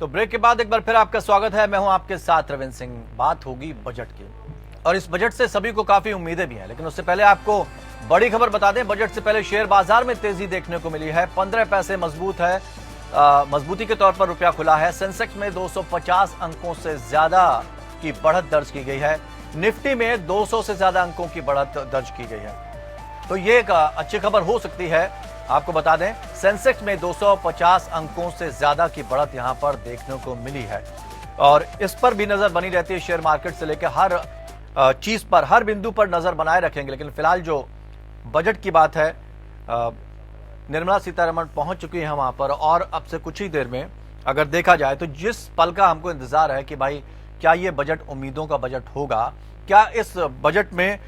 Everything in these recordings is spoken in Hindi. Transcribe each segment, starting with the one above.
ब्रेक के बाद एक बार फिर आपका स्वागत है। मैं हूं आपके साथ रविंद्र सिंह। बात होगी बजट की और इस बजट से सभी को काफी उम्मीदें भी हैं, लेकिन उससे पहले आपको बड़ी खबर बता दें। बजट से पहले शेयर बाजार में तेजी देखने को मिली है। 15 पैसे मजबूत है, मजबूती के तौर पर रुपया खुला है। सेंसेक्स में 250 अंकों से ज्यादा की बढ़त दर्ज की गई है। निफ्टी में 200 से ज्यादा अंकों की बढ़त दर्ज की गई है। तो ये एक अच्छी खबर हो सकती है। आपको बता दें, सेंसेक्स में 250 अंकों से ज्यादा की बढ़त यहां पर देखने को मिली है और इस पर भी नजर बनी रहती है। शेयर मार्केट से लेकर हर चीज पर, हर बिंदु पर नजर बनाए रखेंगे। लेकिन फिलहाल जो बजट की बात है, निर्मला सीतारमण पहुंच चुकी है वहां पर और अब से कुछ ही देर में अगर देखा जाए तो जिस पल का हमको इंतजार है कि भाई क्या ये बजट उम्मीदों का बजट होगा, क्या इस बजट में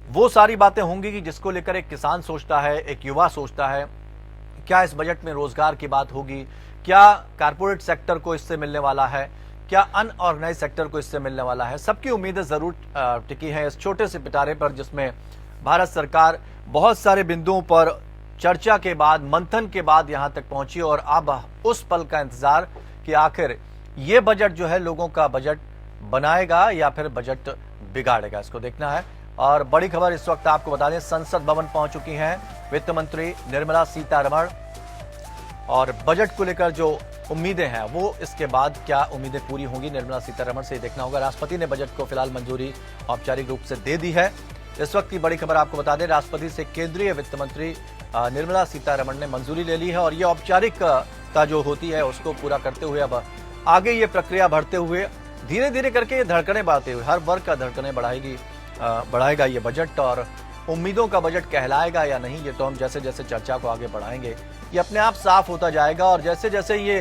वो सारी बातें होंगी कि जिसको लेकर एक किसान सोचता है, एक युवा सोचता है। क्या इस बजट में रोजगार की बात होगी? क्या कारपोरेट सेक्टर को इससे मिलने वाला है? क्या अनऑर्गेनाइज सेक्टर को इससे मिलने वाला है? सबकी उम्मीदें जरूर टिकी हैं इस छोटे से पिटारे पर, जिसमें भारत सरकार बहुत सारे बिंदुओं पर चर्चा के बाद, मंथन के बाद यहां तक पहुंची और अब उस पल का इंतजार कि आखिर ये बजट जो है लोगों का बजट बनाएगा या फिर बजट बिगाड़ेगा, इसको देखना है। और बड़ी खबर इस वक्त आपको बता दें, संसद भवन पहुंच चुकी हैं वित्त मंत्री निर्मला सीतारमण और बजट को लेकर जो उम्मीदें हैं वो इसके बाद क्या उम्मीदें पूरी होंगी निर्मला सीतारमण से देखना होगा। राष्ट्रपति ने बजट को फिलहाल मंजूरी औपचारिक रूप से दे दी है। इस वक्त की बड़ी खबर आपको बता दें, राष्ट्रपति से केंद्रीय वित्त मंत्री निर्मला सीतारमण ने मंजूरी ले ली है और ये औपचारिकता जो होती है उसको पूरा करते हुए अब आगे ये प्रक्रिया बढ़ते हुए धीरे धीरे करके ये धड़कने बढ़ाते हुए हर वर्ग का धड़कने बढ़ाएगा ये बजट। और उम्मीदों का बजट कहलाएगा या नहीं, ये तो हम जैसे जैसे चर्चा को आगे बढ़ाएंगे ये अपने आप साफ होता जाएगा। और जैसे जैसे ये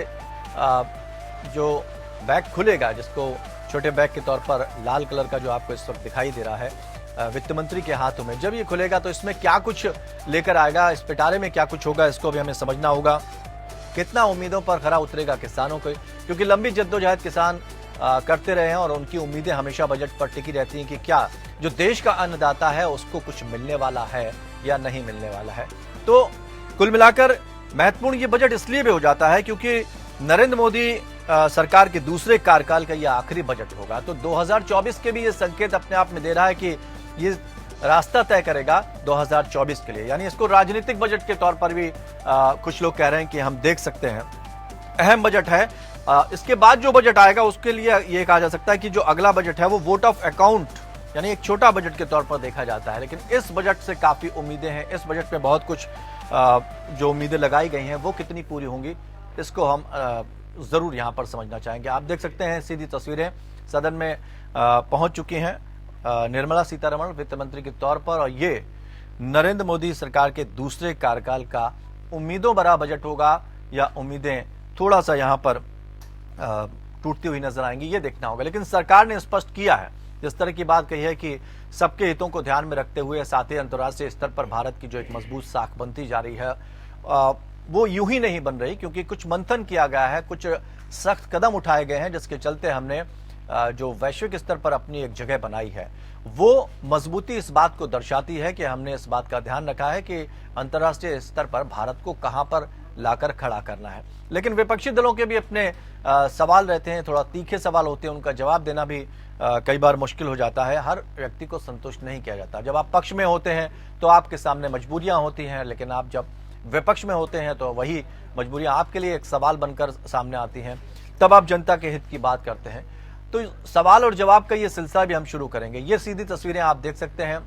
जो बैग खुलेगा, जिसको छोटे बैग के तौर पर लाल कलर का जो आपको इस वक्त दिखाई दे रहा है वित्त मंत्री के हाथों में, जब ये खुलेगा तो इसमें क्या कुछ लेकर आएगा, इस पिटारे में क्या कुछ होगा, इसको भी हमें समझना होगा। कितना उम्मीदों पर खरा उतरेगा किसानों को, क्योंकि लंबी जद्दोजहद किसान करते रहे हैं और उनकी उम्मीदें हमेशा बजट पर टिकी रहती हैं कि क्या जो देश का अन्नदाता है उसको कुछ मिलने वाला है या नहीं मिलने वाला है। तो कुल मिलाकर महत्वपूर्ण ये बजट इसलिए भी हो जाता है क्योंकि नरेंद्र मोदी सरकार के दूसरे कार्यकाल का यह आखिरी बजट होगा। तो 2024 के भी ये संकेत अपने आप में दे रहा है कि ये रास्ता तय करेगा 2024 के लिए, यानी इसको राजनीतिक बजट के तौर पर भी कुछ लोग कह रहे हैं कि हम देख सकते हैं अहम बजट है। इसके बाद जो बजट आएगा उसके लिए ये कहा जा सकता है कि जो अगला बजट है वो वोट ऑफ अकाउंट, यानी एक छोटा बजट के तौर पर देखा जाता है। लेकिन इस बजट से काफी उम्मीदें हैं। इस बजट में बहुत कुछ जो उम्मीदें लगाई गई हैं वो कितनी पूरी होंगी, इसको हम जरूर यहां पर समझना चाहेंगे। आप देख सकते हैं सीधी तस्वीरें, सदन में पहुंच चुकी हैं निर्मला सीतारमण वित्त मंत्री के तौर पर और ये नरेंद्र मोदी सरकार के दूसरे कार्यकाल का उम्मीदों भरा बजट होगा या उम्मीदें थोड़ा सा यहां पर टूटती हुई नजर आएंगी, ये देखना होगा। लेकिन सरकार ने स्पष्ट किया है, जिस तरह की बात कही है कि सबके हितों को ध्यान में रखते हुए साथ ही अंतर्राष्ट्रीय स्तर पर भारत की जो एक मजबूत साख बनती जा रही है वो यूं ही नहीं बन रही, क्योंकि कुछ मंथन किया गया है, कुछ सख्त कदम उठाए गए हैं जिसके चलते हमने जो वैश्विक स्तर पर अपनी एक जगह बनाई है वो मजबूती इस बात को दर्शाती है कि हमने इस बात का ध्यान रखा है कि अंतर्राष्ट्रीय स्तर पर भारत को कहां पर लाकर खड़ा करना है। लेकिन विपक्षी दलों के भी अपने सवाल रहते हैं, थोड़ा तीखे सवाल होते हैं, उनका जवाब देना भी कई बार मुश्किल हो जाता है। हर व्यक्ति को संतुष्ट नहीं किया जाता। जब आप पक्ष में होते हैं तो आपके सामने मजबूरियां होती हैं, लेकिन आप जब विपक्ष में होते हैं तो वही मजबूरियां आपके लिए एक सवाल बनकर सामने आती हैं, तब आप जनता के हित की बात करते हैं। तो सवाल और जवाब का ये सिलसिला भी हम शुरू करेंगे। ये सीधी तस्वीरें आप देख सकते हैं,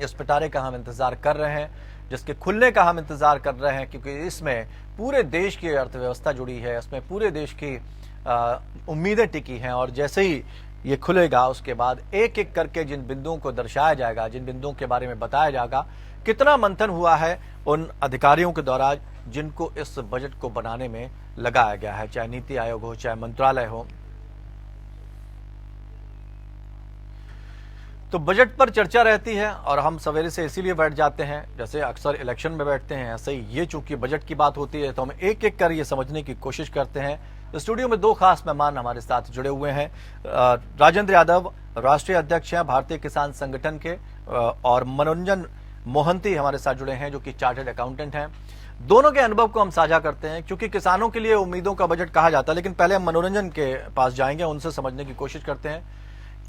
इस पिटारे का हम इंतजार कर रहे हैं, जिसके खुलने का हम इंतजार कर रहे हैं, क्योंकि इसमें पूरे देश की अर्थव्यवस्था जुड़ी है, इसमें पूरे देश की उम्मीदें टिकी हैं। और जैसे ही ये खुलेगा उसके बाद एक एक करके जिन बिंदुओं को दर्शाया जाएगा, जिन बिंदुओं के बारे में बताया जाएगा, कितना मंथन हुआ है उन अधिकारियों के द्वारा जिनको इस बजट को बनाने में लगाया गया है, चाहे नीति आयोग हो, चाहे मंत्रालय हो। तो बजट पर चर्चा रहती है और हम सवेरे से इसीलिए बैठ जाते हैं, जैसे अक्सर इलेक्शन में बैठते हैं, ऐसे ही ये चूंकि बजट की बात होती है तो हम एक एक कर ये समझने की कोशिश करते हैं। स्टूडियो में दो खास मेहमान हमारे साथ जुड़े हुए हैं। राजेंद्र यादव राष्ट्रीय अध्यक्ष हैं भारतीय किसान संगठन के और मनोरंजन मोहंती हमारे साथ जुड़े हैं जो कि चार्टर्ड अकाउंटेंट हैं। दोनों के अनुभव को हम साझा करते हैं, क्योंकि किसानों के लिए उम्मीदों का बजट कहा जाता है। लेकिन पहले हम मनोरंजन के पास जाएंगे, उनसे समझने की कोशिश करते हैं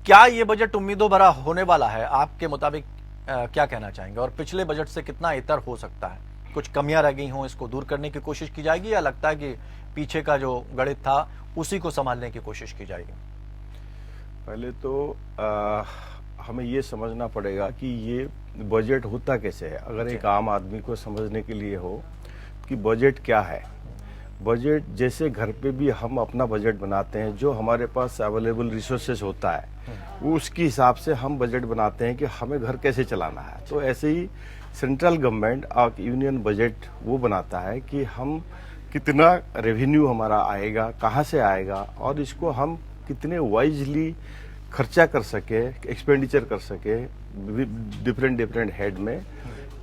क्या ये बजट उम्मीदों भरा होने वाला है। आपके मुताबिक क्या कहना चाहेंगे, और पिछले बजट से कितना इतर हो सकता है? कुछ कमियां रह गई हों, इसको दूर करने की कोशिश की जाएगी, या लगता है कि पीछे का जो गणित था उसी को संभालने की कोशिश की जाएगी? पहले तो हमें ये समझना पड़ेगा कि ये बजट होता कैसे है। अगर एक आम आदमी को समझने के लिए हो कि बजट क्या है, बजट जैसे घर पे भी हम अपना बजट बनाते हैं, जो हमारे पास अवेलेबल रिसोर्सेज होता है वो उसके हिसाब से हम बजट बनाते हैं कि हमें घर कैसे चलाना है। तो ऐसे ही सेंट्रल गवर्नमेंट और यूनियन बजट वो बनाता है कि हम कितना रेवेन्यू हमारा आएगा, कहाँ से आएगा, और इसको हम कितने वाइजली खर्चा कर सके, एक्सपेंडिचर कर सके डिफरेंट हेड में,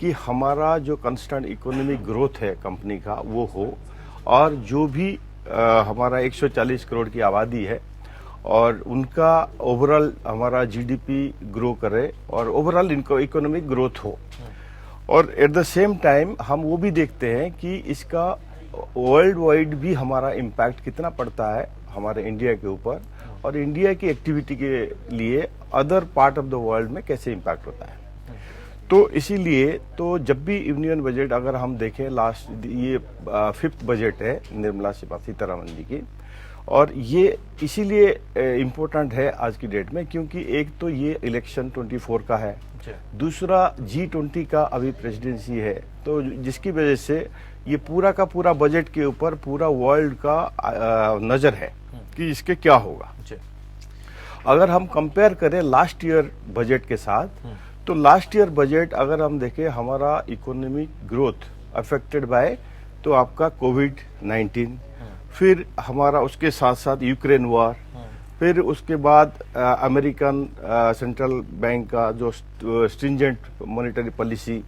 कि हमारा जो कांस्टेंट इकोनॉमिक ग्रोथ है कंपनी का वो हो, और जो भी हमारा 140 करोड़ की आबादी है और उनका ओवरऑल हमारा जीडीपी ग्रो करे और ओवरऑल इनको इकोनॉमिक ग्रोथ हो। और एट द सेम टाइम हम वो भी देखते हैं कि इसका वर्ल्ड वाइड भी हमारा इम्पैक्ट कितना पड़ता है हमारे इंडिया के ऊपर, और इंडिया की एक्टिविटी के लिए other part of the world में कैसे इम्पैक्ट होता है। तो इसीलिए तो जब भी यूनियन बजट अगर हम देखें, लास्ट ये 5th बजट है निर्मला सीतारमण जी की, और ये इसीलिए इम्पोर्टेंट है आज की डेट में क्योंकि एक तो ये इलेक्शन 24 का है, दूसरा G20 का अभी प्रेसिडेंसी है, तो जिसकी वजह से ये पूरा का पूरा बजट के ऊपर पूरा वर्ल्ड का नजर है कि इसके क्या होगा। अगर हम कंपेयर करें लास्ट ईयर बजट के साथ, तो लास्ट ईयर बजट अगर हम देखें, हमारा इकोनॉमिक ग्रोथ अफेक्टेड बाय तो आपका कोविड-19, फिर हमारा उसके साथ साथ यूक्रेन वॉर, फिर उसके बाद अमेरिकन सेंट्रल बैंक का जो स्ट्रिंजेंट मॉनेटरी पॉलिसी,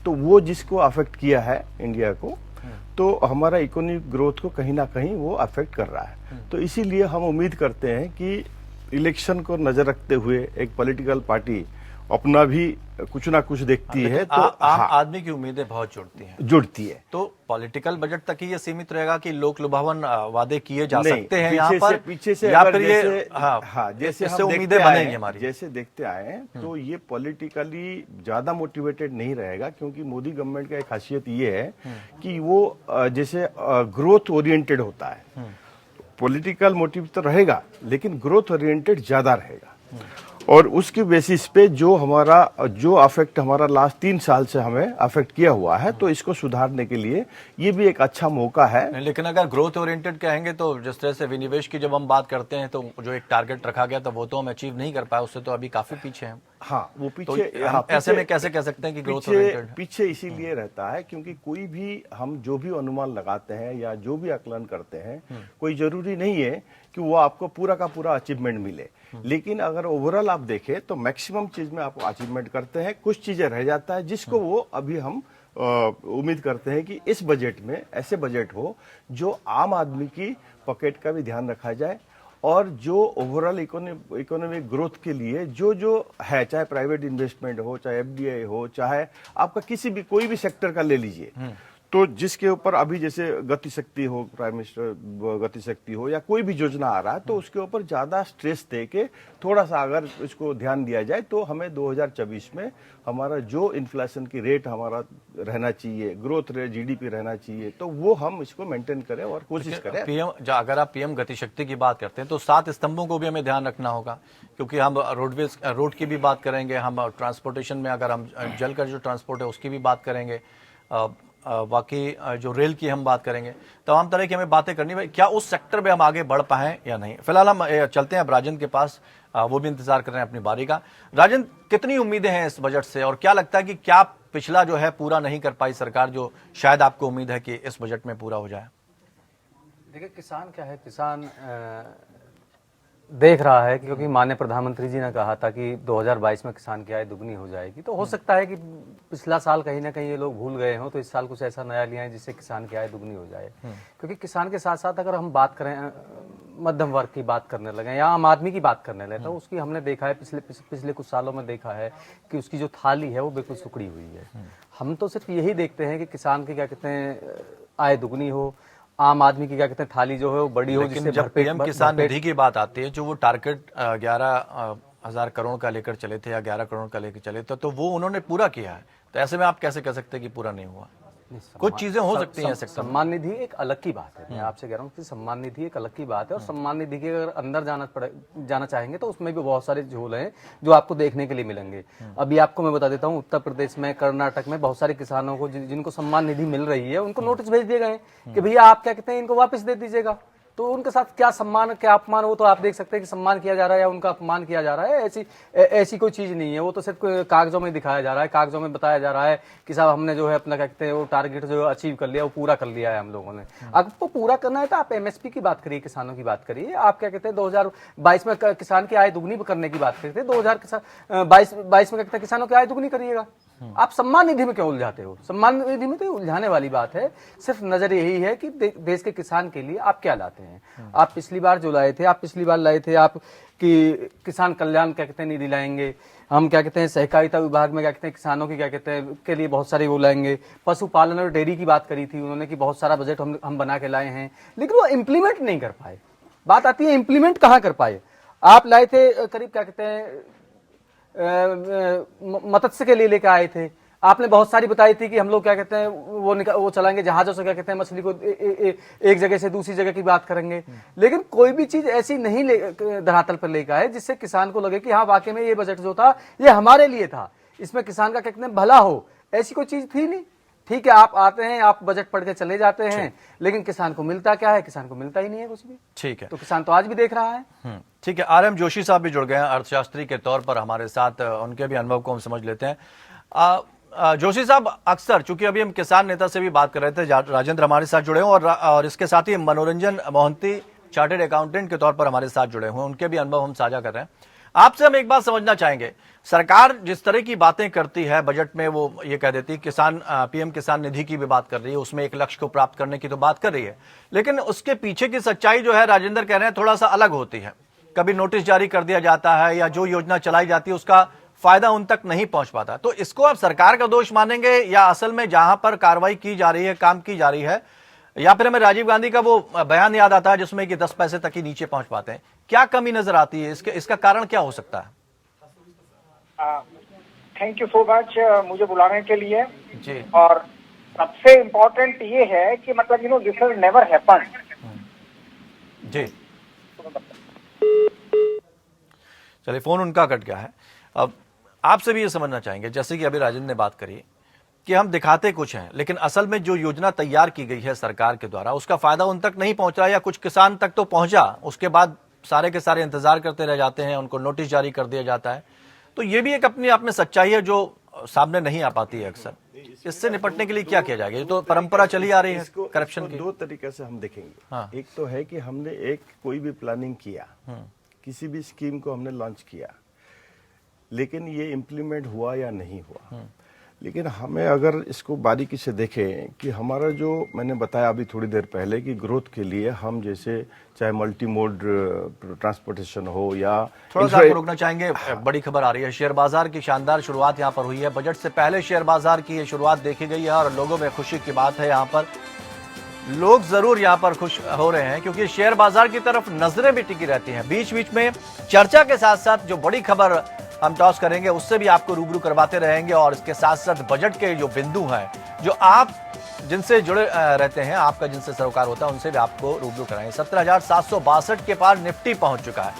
तो वो जिसको अफेक्ट किया है इंडिया को, तो हमारा इकोनॉमिक ग्रोथ को कहीं ना कहीं वो अफेक्ट कर रहा है। तो इसीलिए हम उम्मीद करते हैं कि इलेक्शन को नजर रखते हुए एक पॉलिटिकल पार्टी अपना भी कुछ ना कुछ देखती है, तो आम आदमी की उम्मीदें बहुत जुड़ती है। तो पॉलिटिकल बजट तक ही ये सीमित रहेगा कि लोक लुभावन वादे किए जा सकते हैं यहाँ पर, पीछे से या फिर ये जैसे इससे उम्मीदें बनेंगी हमारी, जैसे देखते आए हैं, तो ये पॉलिटिकली ज्यादा मोटिवेटेड नहीं रहेगा, क्योंकि मोदी गवर्नमेंट का एक खासियत ये है कि वो जैसे ग्रोथ ओरिएंटेड होता है। पॉलिटिकल मोटिव तो रहेगा लेकिन ग्रोथ ओरिएंटेड ज्यादा रहेगा, और उसके बेसिस पे जो अफेक्ट हमारा लास्ट 3 साल से हमें अफेक्ट किया हुआ है, तो इसको सुधारने के लिए ये भी एक अच्छा मौका है। लेकिन अगर ग्रोथ ओरिएंटेड कहेंगे तो जिस तरह से विनिवेश की जब हम बात करते हैं, तो जो एक टारगेट रखा गया था वो तो हम अचीव नहीं कर पाए, उससे तो अभी काफी पीछे हैं। हाँ, वो पीछे, तो ऐसे में कैसे कह सकते हैं कि ग्रोथ ओरिएंटेड? पीछे इसीलिए रहता है क्योंकि कोई भी हम जो भी अनुमान लगाते हैं या जो भी आकलन करते हैं, कोई जरूरी नहीं है कि वो आपको पूरा का पूरा अचीवमेंट मिले, लेकिन अगर ओवरऑल आप देखें तो मैक्सिमम चीज में आप अचीवमेंट करते हैं, कुछ चीजें रह जाता है जिसको वो अभी हम उम्मीद करते हैं कि इस बजट में ऐसे बजट हो जो आम आदमी की पॉकेट का भी ध्यान रखा जाए, और जो ओवरऑल इकोनॉमिक ग्रोथ के लिए जो है, चाहे प्राइवेट इन्वेस्टमेंट हो, चाहे FDI हो, चाहे आपका किसी भी कोई भी सेक्टर का ले लीजिए, तो जिसके ऊपर अभी जैसे गति शक्ति हो, प्राइम मिनिस्टर गति शक्ति हो, या कोई भी योजना आ रहा है, तो उसके ऊपर ज्यादा स्ट्रेस दे के थोड़ा सा अगर इसको ध्यान दिया जाए, तो हमें 2024 में हमारा जो इन्फ्लेशन की रेट हमारा रहना चाहिए, ग्रोथ रेट GDP रहना चाहिए, तो वो हम इसको मेंटेन करें और कोशिश करें। अगर आप PM गति शक्ति की बात करते हैं तो 7 स्तंभों को भी हमें ध्यान रखना होगा, क्योंकि हम रोड की भी बात करेंगे, हम ट्रांसपोर्टेशन में अगर हम जल का जो ट्रांसपोर्ट है उसकी भी बात करेंगे, बाकी जो रेल की हम बात करेंगे, तमाम तरह की हमें बातें करनी है। क्या उस सेक्टर में हम आगे बढ़ पाए या नहीं? फिलहाल हम चलते हैं अब राजेंद्र के पास, वो भी इंतजार कर रहे हैं अपनी बारी का। राजेंद्र, कितनी उम्मीदें हैं इस बजट से, और क्या लगता है कि क्या पिछला जो है पूरा नहीं कर पाई सरकार, जो शायद आपको उम्मीद है कि इस बजट में पूरा हो जाए? देखिए, किसान क्या है, किसान देख रहा है, क्योंकि माननीय प्रधानमंत्री जी ने कहा था कि 2022 में किसान की आय दुगनी हो जाएगी, तो हो सकता है कि पिछला साल कहीं ना कहीं ये लोग भूल गए हों, तो इस साल कुछ ऐसा नया लिया है जिससे किसान की आय दुगनी हो जाए। क्योंकि किसान के साथ साथ अगर हम बात करें मध्यम वर्ग की बात करने लगे या आम आदमी की बात करने लगे, तो उसकी हमने देखा है पिछले कुछ सालों में देखा है कि उसकी जो थाली है वो बिल्कुल सुकड़ी हुई है। हम तो सिर्फ यही देखते हैं कि किसान की क्या कहते हैं आय दुगनी हो, आम आदमी की क्या कहते हैं थाली जो है वो बड़ी हो, लेकिन जब पीएम किसान निधि की बात आती है, जो वो टारगेट 11,000 करोड़ का लेकर चले थे या 11 करोड़ का लेकर चले थे, तो वो उन्होंने पूरा किया है। तो ऐसे में आप कैसे कह सकते हैं कि पूरा नहीं हुआ? कुछ चीजें हो सकती हैं। सम्मान निधि एक अलग की बात है, मैं आपसे कह रहा हूँ कि सम्मान निधि एक अलग की बात है, और सम्मान निधि के अगर अंदर जाना चाहेंगे तो उसमें भी बहुत सारे झोल हैं जो आपको देखने के लिए मिलेंगे। अभी आपको मैं बता देता हूँ, उत्तर प्रदेश में, कर्नाटक में बहुत सारे किसानों को जिनको सम्मान निधि मिल रही है, उनको नोटिस भेज दिए गए कि भैया आप क्या कहते हैं इनको वापस दे दीजिएगा। तो उनके साथ क्या सम्मान क्या अपमान, वो तो आप देख सकते हैं कि सम्मान किया जा रहा है या उनका अपमान किया जा रहा है। ऐसी कोई चीज नहीं है, वो तो सिर्फ कागजों में दिखाया जा रहा है, कागजों में बताया जा रहा है कि साहब हमने जो है अपना क्या कहते हैं वो टारगेट जो अचीव कर लिया, वो पूरा कर लिया है हम लोगों ने। आपको पूरा करना है तो आप एमएसपी की बात करिए, किसानों की बात करिए। आप क्या कहते हैं 2022 में किसान की आय दुगनी करने की बात करते हैं, 2022 में क्या कहते हैं किसानों की आय दुगनी करिएगा। आप सम्मान निधि में क्यों उलझाते हो? सम्मान निधि में तो उलझाने वाली बात है। सिर्फ नजर यही है कि देश के किसान के लिए आप क्या लाते हैं। आप पिछली बार जो लाए थे, आप कि किसान कल्याण क्या कहते हैं निधि लाएंगे, हम क्या कहते हैं सहकारिता विभाग में क्या कहते हैं किसानों की क्या कहते हैं के लिए बहुत सारे वो लाएंगे। पशुपालन और डेयरी की बात करी थी उन्होंने कि बहुत सारा बजट हम बना के लाए हैं, लेकिन वो इम्प्लीमेंट नहीं कर पाए। बात आती है इम्प्लीमेंट कहाँ कर पाए। आप लाए थे करीब क्या कहते हैं मत्स्य के लिए लेकर आए थे, आपने बहुत सारी बताई थी कि हम लोग क्या कहते हैं वो चलाएंगे जहाजों से क्या कहते हैं मछली को एक जगह से दूसरी जगह की बात करेंगे, लेकिन कोई भी चीज ऐसी नहीं धरातल पर लेकर आए जिससे किसान को लगे कि हाँ वाकई में ये बजट जो था ये हमारे लिए था, इसमें किसान का क्या कहते हैं भला हो। ऐसी कोई चीज थी नहीं। ठीक है, आप आते हैं, आप बजट पढ़ के चले जाते हैं, लेकिन किसान को मिलता क्या है? किसान को मिलता ही नहीं है कुछ भी। ठीक है, तो किसान तो आज भी देख रहा है। ठीक है, आरएम जोशी साहब भी जुड़ गए हैं अर्थशास्त्री के तौर पर हमारे साथ, उनके भी अनुभव को हम समझ लेते हैं। जोशी साहब, अक्सर चूंकि अभी हम किसान नेता से भी बात कर रहे थे, राजेंद्र हमारे साथ जुड़े हुए और इसके साथ ही मनोरंजन मोहंती चार्टर्ड अकाउंटेंट के तौर पर हमारे साथ जुड़े हुए, उनके भी अनुभव हम साझा कर रहे हैं। आपसे हम एक बात समझना चाहेंगे, सरकार जिस तरह की बातें करती है बजट में, वो ये कह देती है किसान पीएम किसान निधि की भी बात कर रही है, उसमें एक लक्ष्य को प्राप्त करने की तो बात कर रही है, लेकिन उसके पीछे की सच्चाई जो है राजेंद्र कह रहे हैं थोड़ा सा अलग होती है। कभी नोटिस जारी कर दिया जाता है या जो योजना चलाई जाती है उसका फायदा उन तक नहीं पहुंच पाता। तो इसको आप सरकार का दोष मानेंगे या असल में जहां पर कार्रवाई की जा रही है, काम की जा रही है, या फिर हमें राजीव गांधी का वो बयान याद आता है जिसमें कि 10 पैसे तक ही नीचे पहुंच पाते हैं? क्या कमी नजर आती है? इसका कारण क्या हो सकता है? थैंक यू सो मच मुझे बुलाने के लिए जी। और सबसे इम्पोर्टेंट ये है कि मतलब दिस हैज नेवर हैपेंड। जी, चलिए फोन उनका कट गया है। अब आपसे भी ये समझना चाहेंगे, जैसे कि अभी राजेंद्र ने बात करी कि हम दिखाते कुछ हैं, लेकिन असल में जो योजना तैयार की गई है सरकार के द्वारा उसका फायदा उन तक नहीं पहुंच रहा, या कुछ किसान तक तो पहुंचा, उसके बाद सारे के सारे इंतजार करते रह जाते हैं, उनको नोटिस जारी कर दिया जाता है। तो ये भी एक अपने आप में सच्चाई है जो सामने नहीं आ पाती है अक्सर। इससे निपटने के लिए क्या किया जाएगा? ये तो परंपरा चली आ रही है करप्शन की। दो तरीके से हम देखेंगे। हाँ। एक तो है कि हमने कोई भी प्लानिंग किया, किसी भी स्कीम को हमने लॉन्च किया, लेकिन ये इम्प्लीमेंट हुआ या नहीं हुआ। लेकिन हमें अगर इसको बारीकी से देखें कि हमारा जो मैंने बताया अभी थोड़ी देर पहले कि ग्रोथ के लिए हम जैसे चाहे मल्टी मोड ट्रांसपोर्टेशन हो या थोड़ा सा आपको रुकना चाहेंगे। बड़ी खबर आ रही है, शेयर बाजार की शानदार शुरुआत यहाँ पर हुई है। बजट से पहले शेयर बाजार की ये शुरुआत देखी गई है और लोगों में खुशी की बात है। यहाँ पर लोग जरूर यहाँ पर खुश हो रहे हैं क्योंकि शेयर बाजार की तरफ नजरें भी टिकी रहती हैं। बीच बीच में चर्चा के साथ साथ जो बड़ी खबर हम टॉस करेंगे उससे भी आपको रूबरू करवाते रहेंगे, और इसके साथ साथ बजट के जो बिंदु हैं जो आप जिनसे जुड़े रहते हैं, आपका जिनसे सरोकार होता है, उनसे भी आपको रूबरू कराएंगे। 17,762 के पार निफ्टी पहुंच चुका है।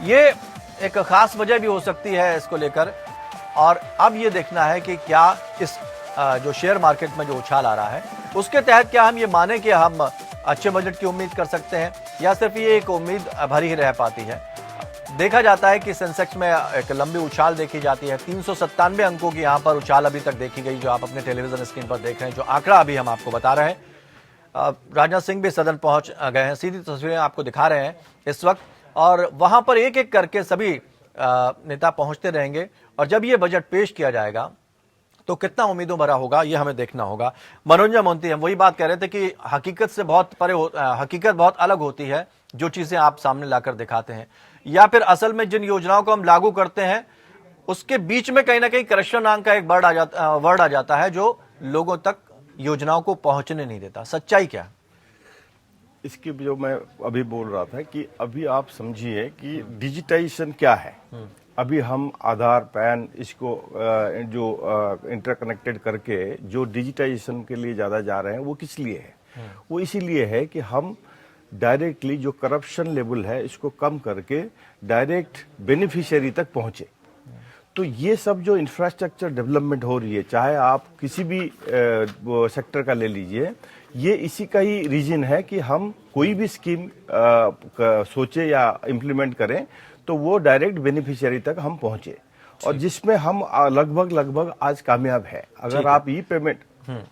ये एक खास वजह भी हो सकती है इसको लेकर, और अब ये देखना है कि क्या इस जो शेयर मार्केट में जो उछाल आ रहा है उसके तहत क्या हम ये माने कि हम अच्छे बजट की उम्मीद कर सकते हैं, या सिर्फ ये एक उम्मीद भरी ही रह पाती है। देखा जाता है कि सेंसेक्स में एक लंबी उछाल देखी जाती है। 397 अंकों की यहाँ पर उछाल अभी तक देखी गई, जो आप अपने टेलीविजन स्क्रीन पर देख रहे हैं। जो आंकड़ा अभी हम आपको बता रहे हैं, राजनाथ सिंह भी सदन पहुंच गए हैं, सीधी तस्वीरें आपको दिखा रहे हैं इस वक्त। और वहां पर एक एक करके सभी नेता पहुंचते रहेंगे और जब ये बजट पेश किया जाएगा तो कितना उम्मीदों भरा होगा ये हमें देखना होगा। मनोरंजन मोहंती हम वही बात कह रहे थे कि हकीकत से बहुत परे हकीकत बहुत अलग होती है जो चीजें आप सामने लाकर दिखाते हैं, या फिर असल में जिन योजनाओं को हम लागू करते हैं उसके बीच में कहीं ना कहीं करप्शन नाम का एक वर्ड आ जाता है जो लोगों तक योजनाओं को पहुंचने नहीं देता। सच्चाई क्या है इसकी? जो मैं अभी बोल रहा था कि अभी आप समझिए कि डिजिटाइजेशन क्या है। अभी हम आधार पैन इसको जो इंटरकनेक्टेड करके जो डिजिटाइजेशन के लिए ज्यादा जा रहे हैं वो किस लिए है? वो इसीलिए है कि हम डायरेक्टली जो करप्शन लेवल है इसको कम करके डायरेक्ट बेनिफिशियरी तक पहुंचे। तो ये सब जो इंफ्रास्ट्रक्चर डेवलपमेंट हो रही है, चाहे आप किसी भी सेक्टर का ले लीजिए, ये इसी का ही रीजन है कि हम कोई भी स्कीम सोचे या इम्प्लीमेंट करें तो वो डायरेक्ट बेनिफिशियरी तक हम पहुंचे, और जिसमें हम लगभग आज कामयाब है। अगर आप ई पेमेंट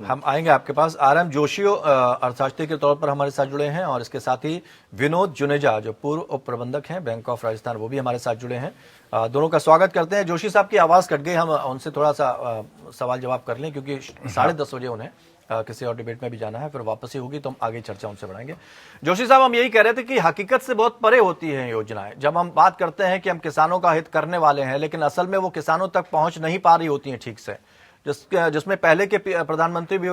हम आएंगे आपके पास। RM जोशी अर्थशास्त्री के तौर पर हमारे साथ जुड़े हैं और इसके साथ ही विनोद जुनेजा जो पूर्व उप प्रबंधक हैं बैंक ऑफ राजस्थान, वो भी हमारे साथ जुड़े हैं। दोनों का स्वागत करते हैं। जोशी साहब की आवाज कट गई, हम उनसे थोड़ा सा सवाल जवाब कर लें क्योंकि 10:30 बजे उन्हें किसी और डिबेट में भी जाना है, फिर वापसी होगी तो हम आगे चर्चा उनसे बढ़ाएंगे। जोशी साहब हम यही कह रहे थे कि हकीकत से बहुत परे होती है योजनाएं। जब हम बात करते हैं कि हम किसानों का हित करने वाले हैं लेकिन असल में वो किसानों तक पहुंच नहीं पा रही होती है ठीक से, जिसमें पहले के प्रधानमंत्री भी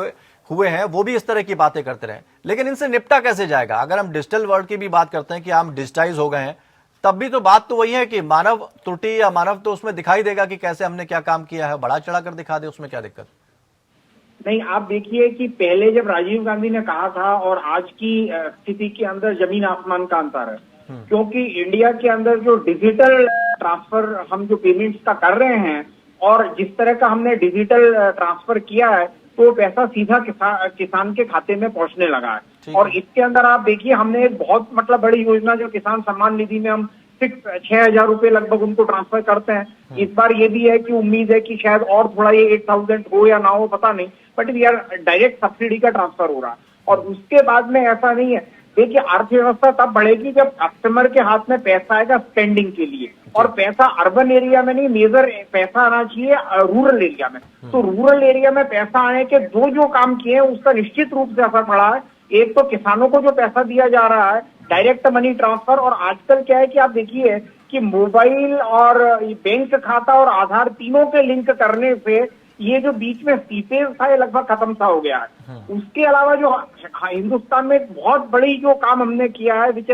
हुए हैं वो भी इस तरह की बातें करते रहे, लेकिन इनसे निपटा कैसे जाएगा? अगर हम डिजिटल वर्ल्ड की भी बात करते हैं कि हम डिजिटाइज हो गए हैं, तब भी तो बात तो वही है कि मानव त्रुटि या मानव तो उसमें दिखाई देगा कि कैसे हमने क्या काम किया है, बड़ा चढ़ा कर दिखा दे, उसमें क्या दिक्कत? नहीं, आप देखिए कि पहले जब राजीव गांधी ने कहा था और आज की स्थिति के अंदर जमीन आसमान का अंतर है, क्योंकि इंडिया के अंदर जो डिजिटल ट्रांसफर हम जो पेमेंट्स का कर रहे हैं और जिस तरह का हमने डिजिटल ट्रांसफर किया है तो पैसा सीधा किसान के खाते में पहुंचने लगा है। और इसके अंदर आप देखिए हमने एक बहुत बड़ी योजना जो किसान सम्मान निधि में हम 6,000 रुपए लगभग उनको ट्रांसफर करते हैं। इस बार ये भी है कि उम्मीद है कि शायद और थोड़ा ये 8,000 हो या ना हो पता नहीं, बट यार डायरेक्ट सब्सिडी का ट्रांसफर हो रहा है। और उसके बाद में ऐसा नहीं है, देखिए अर्थव्यवस्था तब बढ़ेगी जब कस्टमर के हाथ में पैसा आएगा स्पेंडिंग के लिए, और पैसा अर्बन एरिया में नहीं, मेजर पैसा आना चाहिए रूरल एरिया में। तो रूरल एरिया में पैसा आने के जो काम किए हैं उसका निश्चित रूप से असर पड़ा है। एक तो किसानों को जो पैसा दिया जा रहा है डायरेक्ट मनी ट्रांसफर, और आजकल क्या है कि आप देखिए कि मोबाइल और बैंक खाता और आधार तीनों के लिंक करने से ये जो बीच में सीपेज था ये लगभग खत्म सा हो गया है। उसके अलावा जो हिंदुस्तान में एक बहुत बड़ी जो काम हमने किया है which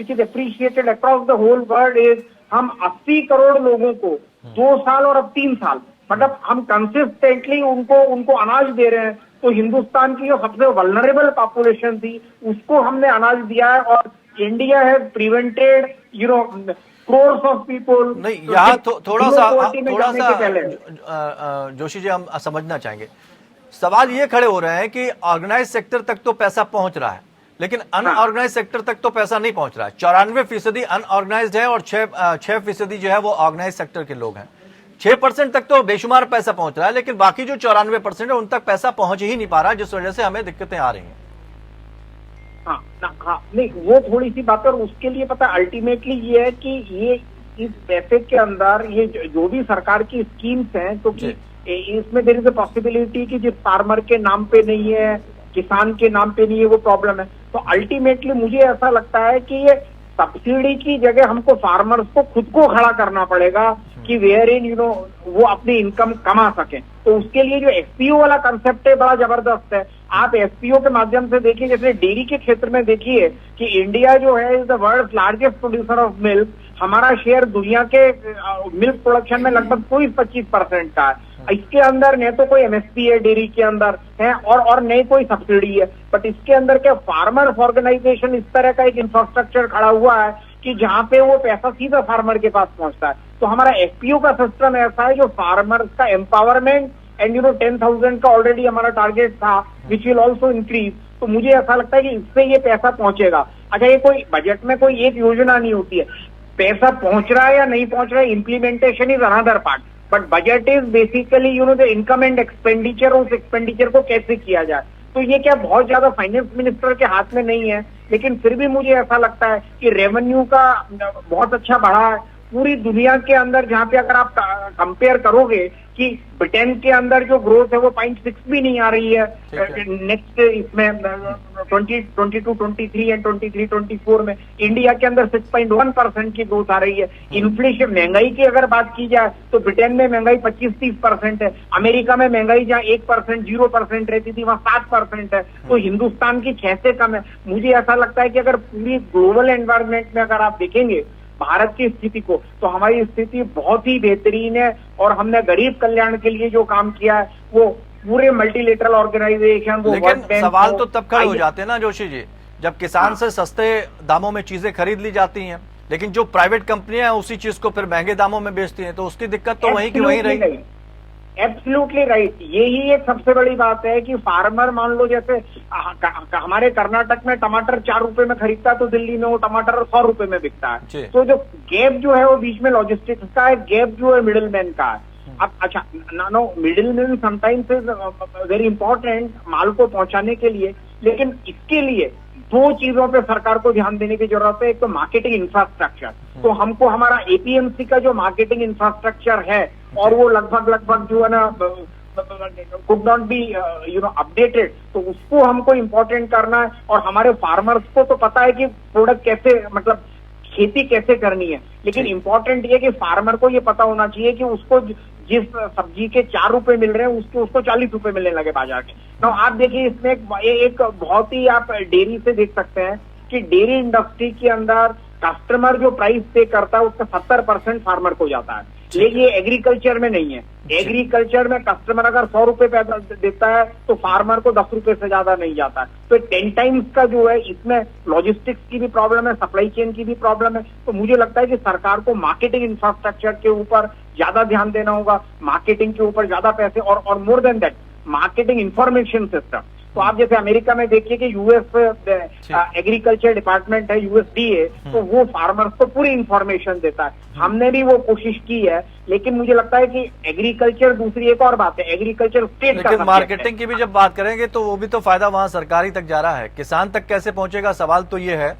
is appreciated across the whole world is हम 80 करोड़ लोगों को 2 साल और अब 3 साल मतलब हम कंसिस्टेंटली उनको अनाज दे रहे हैं। तो हिंदुस्तान की जो सबसे वल्नरेबल पॉपुलेशन थी उसको हमने अनाज दिया है, और India has prevented crores of people। नहीं, यहाँ थोड़ा सा जोशी जी हम समझना चाहेंगे, सवाल ये खड़े हो रहे हैं कि ऑर्गेनाइज सेक्टर तक तो पैसा पहुंच रहा है लेकिन अनऑर्गेनाइज सेक्टर तक तो पैसा नहीं पहुंच रहा है। 94% अनऑर्गेनाइज्ड है और 6% जो है वो ऑर्गेनाइज सेक्टर के लोग हैं। 6% तक तो बेशुमार पैसा पहुंच रहा है लेकिन बाकी जो 94% है उन तक पैसा पहुंच ही नहीं पा रहा, जिस वजह से हमें दिक्कतें आ रही हैं। हाँ, नहीं वो थोड़ी सी बात है, और उसके लिए पता अल्टीमेटली ये है कि ये इस पैसे के अंदर ये जो भी सरकार की स्कीम्स हैं, क्योंकि इसमें देयर इज अ पॉसिबिलिटी कि जिस फार्मर के नाम पे नहीं है, किसान के नाम पे नहीं है, वो प्रॉब्लम है। तो अल्टीमेटली मुझे ऐसा लगता है कि ये सब्सिडी की जगह हमको फार्मर्स को खुद को खड़ा करना पड़ेगा कि वेयर इन वो अपनी इनकम कमा सकें। तो उसके लिए जो एफपीओ वाला कंसेप्ट है बड़ा जबरदस्त है। आप एफपीओ के माध्यम से देखिए, जैसे डेयरी के क्षेत्र में देखिए कि इंडिया जो है is the world largest producer of milk. हमारा शेयर दुनिया के मिल्क प्रोडक्शन में लगभग 25% का है। इसके अंदर न तो कोई एमएसपी है डेयरी के अंदर है और न कोई सब्सिडी है, बट इसके अंदर क्या फार्मर्स ऑर्गेनाइजेशन इस तरह का एक इंफ्रास्ट्रक्चर खड़ा हुआ है कि जहां पे वो पैसा सीधा फार्मर के पास पहुंचता है। तो हमारा एफपीओ का सिस्टम ऐसा है जो फार्मर्स का एम्पावरमेंट एंड 10,000 का ऑलरेडी हमारा टारगेट था विच विल ऑल्सो इंक्रीज। तो मुझे ऐसा लगता है कि इससे ये पैसा पहुंचेगा। अच्छा, ये कोई बजट में कोई एक योजना नहीं होती है, पैसा पहुंच रहा है या नहीं पहुंच रहा है, implementation is another part, but budget is basically the income and expenditure. उस एक्सपेंडिचर को कैसे किया जाए, तो ये क्या बहुत ज्यादा फाइनेंस मिनिस्टर के हाथ में नहीं है, लेकिन फिर भी मुझे ऐसा लगता है कि रेवेन्यू का बहुत अच्छा बढ़ा है पूरी दुनिया के अंदर। जहां पे अगर आप कंपेयर करोगे कि ब्रिटेन के अंदर जो ग्रोथ है वो 0.6 भी नहीं आ रही है नेक्स्ट इसमें 2022, 23 एंड 23-24 में। इंडिया के अंदर 6.1% की ग्रोथ आ रही है। इन्फ्लेशन महंगाई की अगर बात की जाए तो ब्रिटेन में महंगाई 25-30% है, अमेरिका में महंगाई जहां 1%, 0% रहती थी वहां 7% है, तो हिंदुस्तान की 6 से कम है। मुझे ऐसा लगता है कि अगर पूरी ग्लोबल एनवायरमेंट में अगर आप देखेंगे भारत की स्थिति को, तो हमारी स्थिति बहुत ही बेहतरीन है। और हमने गरीब कल्याण के लिए जो काम किया है वो पूरे मल्टीलेटरल ऑर्गेनाइजेशन, वो लेकिन सवाल तो तब खड़े हो जाते हैं ना जोशी जी, जब किसान से सस्ते दामों में चीजें खरीद ली जाती हैं, लेकिन जो प्राइवेट कंपनियां हैं उसी चीज को फिर महंगे दामों में बेचती हैं, तो उसकी दिक्कत तो वहीं की वहीं रही। Absolutely right. यही एक सबसे बड़ी बात है कि फार्मर मान लो जैसे हमारे कर्नाटक में टमाटर 4 रुपए में खरीदता है तो दिल्ली में वो टमाटर 100 रुपए में बिकता है। तो जो गैप जो है वो बीच में लॉजिस्टिक्स का है, गैप जो है मिडिल मैन का है। अब अच्छा no middle man sometimes is very important माल को पहुंचाने के लिए, लेकिन इसके लिए 2 चीजों पे सरकार को ध्यान देने की जरूरत है। एक तो मार्केटिंग इंफ्रास्ट्रक्चर, तो हमको हमारा एपीएमसी का जो मार्केटिंग इंफ्रास्ट्रक्चर है और वो लगभग जो है ना कुड नॉट बी अपडेटेड, तो उसको हमको इम्पोर्टेंट करना है। और हमारे फार्मर्स को तो पता है कि प्रोडक्ट कैसे मतलब खेती कैसे करनी है, लेकिन इम्पोर्टेंट ये कि फार्मर को ये पता होना चाहिए कि उसको जिस सब्जी के 4 रुपए मिल रहे हैं उसको 40 रुपए मिलने लगे बाजार के। तो आप देखिए इसमें एक बहुत ही आप डेयरी से देख सकते हैं कि डेयरी इंडस्ट्री के अंदर कस्टमर जो प्राइस पे करता है उसका 70% फार्मर को जाता है, लेकिन ये एग्रीकल्चर में नहीं है। एग्रीकल्चर में कस्टमर अगर 100 रुपए देता है तो फार्मर को 10 रुपए से ज्यादा नहीं जाता है। तो 10 टाइम्स का जो है इसमें लॉजिस्टिक्स की भी प्रॉब्लम है, सप्लाई चेन की भी प्रॉब्लम है। तो मुझे लगता है कि सरकार को मार्केटिंग इंफ्रास्ट्रक्चर के ऊपर ज्यादा ध्यान देना होगा, मार्केटिंग के ऊपर ज्यादा पैसे और more than that marketing information system. तो आप जैसे अमेरिका में देखिए कि यूएस एग्रीकल्चर डिपार्टमेंट है, यूएसडीए, तो वो फार्मर्स को पूरी इंफॉर्मेशन देता है। हमने भी वो कोशिश की है, लेकिन मुझे लगता है कि एग्रीकल्चर दूसरी एक और बात है, एग्रीकल्चर स्टेट का लेकिन मार्केटिंग की भी जब बात करेंगे तो वो भी तो फायदा वहां सरकारी तक जा रहा है, किसान तक कैसे पहुंचेगा? सवाल तो ये है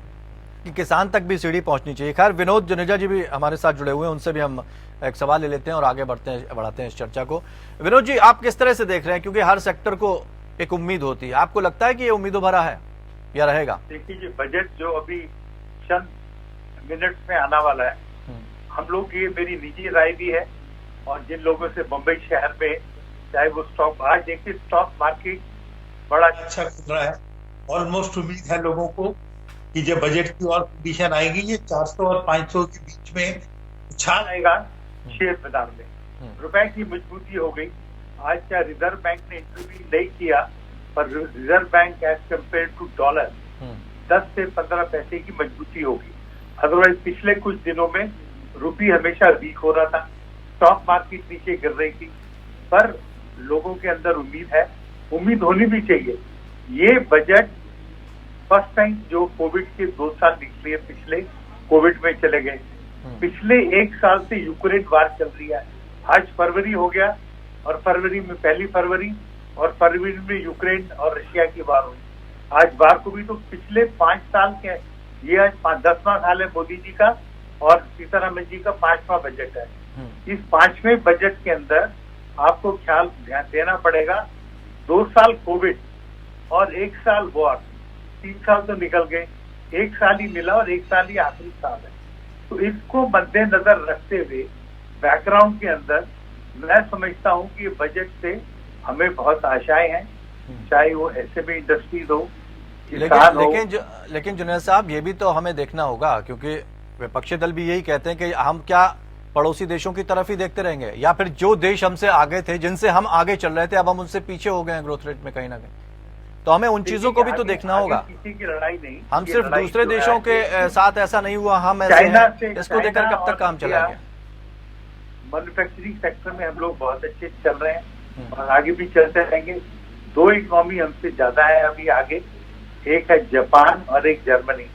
कि किसान तक भी सीढ़ी पहुंचनी चाहिए। खैर विनोद जुनेजा जी भी हमारे साथ जुड़े हुए हैं, उनसे भी हम एक सवाल ले लेते हैं और आगे बढ़ाते हैं इस चर्चा को। विनोद जी, आप किस तरह से देख रहे हैं, क्योंकि हर सेक्टर को एक उम्मीद होती है, आपको लगता है कि ये उम्मीदों भरा है या रहेगा? देखिए बजट जो अभी चंद मिनट्स में आने वाला है, हम लोग ये मेरी निजी राय भी है और जिन लोगों से मुंबई शहर में चाहे वो स्टॉक, आज देखिए स्टॉक मार्केट बड़ा अच्छा खुल रहा है। ऑलमोस्ट उम्मीद है लोगों को कि जब बजट की और कंडीशन आएगी ये 400 और 500 के बीच में उछाल आएगा शेयर बाजार में, रुपए की मजबूती हो गई। आज क्या रिजर्व बैंक ने इंटरव्यू नहीं किया, पर reserve bank as compare to dollar 10 से 15 पैसे की मजबूती होगी। अदरवाइज पिछले कुछ दिनों में रुपी हमेशा वीक हो रहा था, स्टॉक मार्केट नीचे गिर रही थी, पर लोगों के अंदर उम्मीद है, उम्मीद होनी भी चाहिए। ये बजट फर्स्ट टाइम जो कोविड के 2 साल निकले, पिछले कोविड में चले गए, पिछले 1 साल से यूक्रेन वार चल रही है। आज फरवरी हो गया और फरवरी में पहली फरवरी और फरवरी में यूक्रेन और रशिया की वार हुई। आज वार को भी तो पिछले 5 साल के, ये आज 10वां साल है मोदी जी का और सीतारामन जी का 5वां बजट है। इस 5वें बजट के अंदर आपको ख्याल ध्यान देना पड़ेगा, 2 साल कोविड और 1 साल वॉर, 3 साल तो निकल गए, 1 साल ही मिला और 1 साल ही आखिरी साल है। तो इसको मद्देनजर रखते हुए बैकग्राउंड के अंदर मैं समझता हूं कि ये बजट से हमें बहुत आशाएं हैं, चाहे वो एसएमई इंडस्ट्रीज हो, किसान हो। लेकिन जुनैद साहब, ये भी तो हमें देखना होगा, क्योंकि विपक्षी दल भी यही कहते हैं कि हम क्या पड़ोसी देशों की तरफ ही देखते रहेंगे, या फिर जो देश हमसे आगे थे, जिनसे हम आगे चल रहे थे, अब हम उनसे पीछे हो गए हैं ग्रोथ रेट में कहीं ना कहीं। तो हमें उन चीजों को भी तो देखना होगा। किसी की लड़ाई नहीं, हम सिर्फ दूसरे देशों के साथ ऐसा नहीं हुआ, हम ऐसे हैं, इसको देखकर कब तक काम चलाएंगे? मैन्युफैक्चरिंग सेक्टर में हम लोग बहुत अच्छे चल रहे हैं और आगे भी चलते रहेंगे। 2 इकोनॉमी हमसे ज्यादा है अभी आगे, एक है जापान और एक जर्मनी।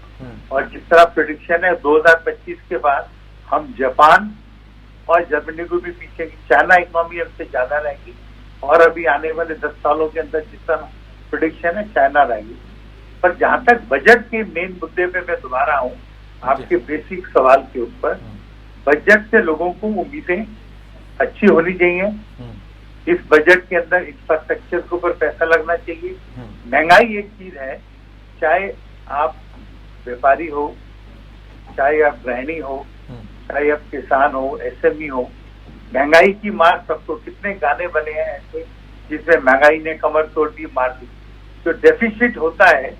और जिस तरह प्रेडिक्शन है 2025 के बाद हम जापान और जर्मनी को भी पीछे, चाइना इकोनॉमी हमसे ज्यादा रहेगी और अभी आने वाले 10 सालों के अंदर जिस तरह प्रेडिक्शन है चाइना रहेगी। पर जहां तक बजट के मेन मुद्दे पे मैं दोबारा आऊं आपके बेसिक सवाल के ऊपर, बजट से लोगों को उम्मीदें अच्छी होनी चाहिए। इस बजट के अंदर इंफ्रास्ट्रक्चर के ऊपर पैसा लगना चाहिए। महंगाई एक चीज है, चाहे आप व्यापारी हो, चाहे आप गृहिणी हो, चाहे आप किसान हो, एसएमई हो, महंगाई की मार सबको, कितने गाने बने हैं ऐसे जिसमें महंगाई ने कमर तोड़ दी, मार दी। जो डेफिसिट होता है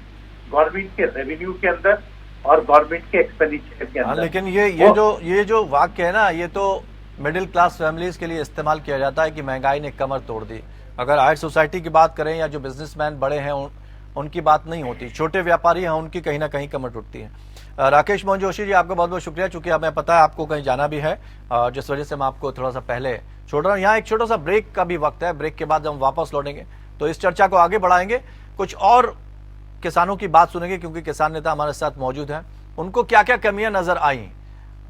गवर्नमेंट के रेवेन्यू के अंदर और गवर्नमेंट के एक्सपेंडिचर के अंदर। लेकिन ये जो वाक्य है ना, ये तो मिडिल क्लास फैमिलीज के लिए इस्तेमाल किया जाता है कि महंगाई ने कमर तोड़ दी। अगर हायर सोसाइटी की बात करें या जो बिजनेसमैन बड़े हैं उनकी बात नहीं होती, छोटे व्यापारी हैं उनकी कहीं ना कहीं कमर टूटती है। राकेश मोहन जोशी जी, आपका बहुत बहुत शुक्रिया। चूंकि हमें पता है आपको कहीं जाना भी है, जिस वजह से मैं आपको थोड़ा सा पहले छोड़ रहा हूँ। यहाँ एक छोटा सा ब्रेक का भी वक्त है, ब्रेक के बाद जब हम वापस लौटेंगे तो इस चर्चा को आगे बढ़ाएंगे, कुछ और किसानों की बात सुनेंगे क्योंकि किसान नेता हमारे साथ मौजूद हैं, उनको क्या क्या कमियां नजर आई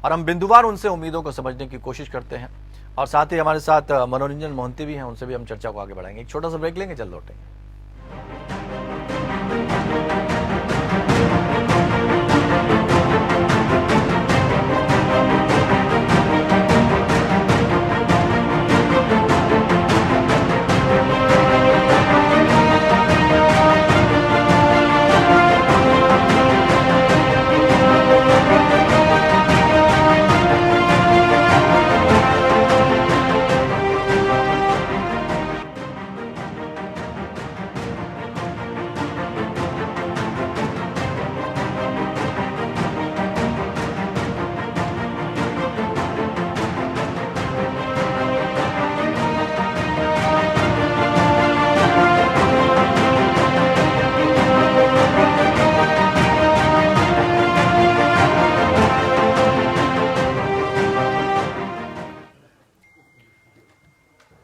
और हम बिंदुवार उनसे उम्मीदों को समझने की कोशिश करते हैं। और साथ ही हमारे साथ मनोरंजन मोहंती भी हैं, उनसे भी हम चर्चा को आगे बढ़ाएंगे। एक छोटा सा ब्रेक लेंगे, जल्द लौटेंगे।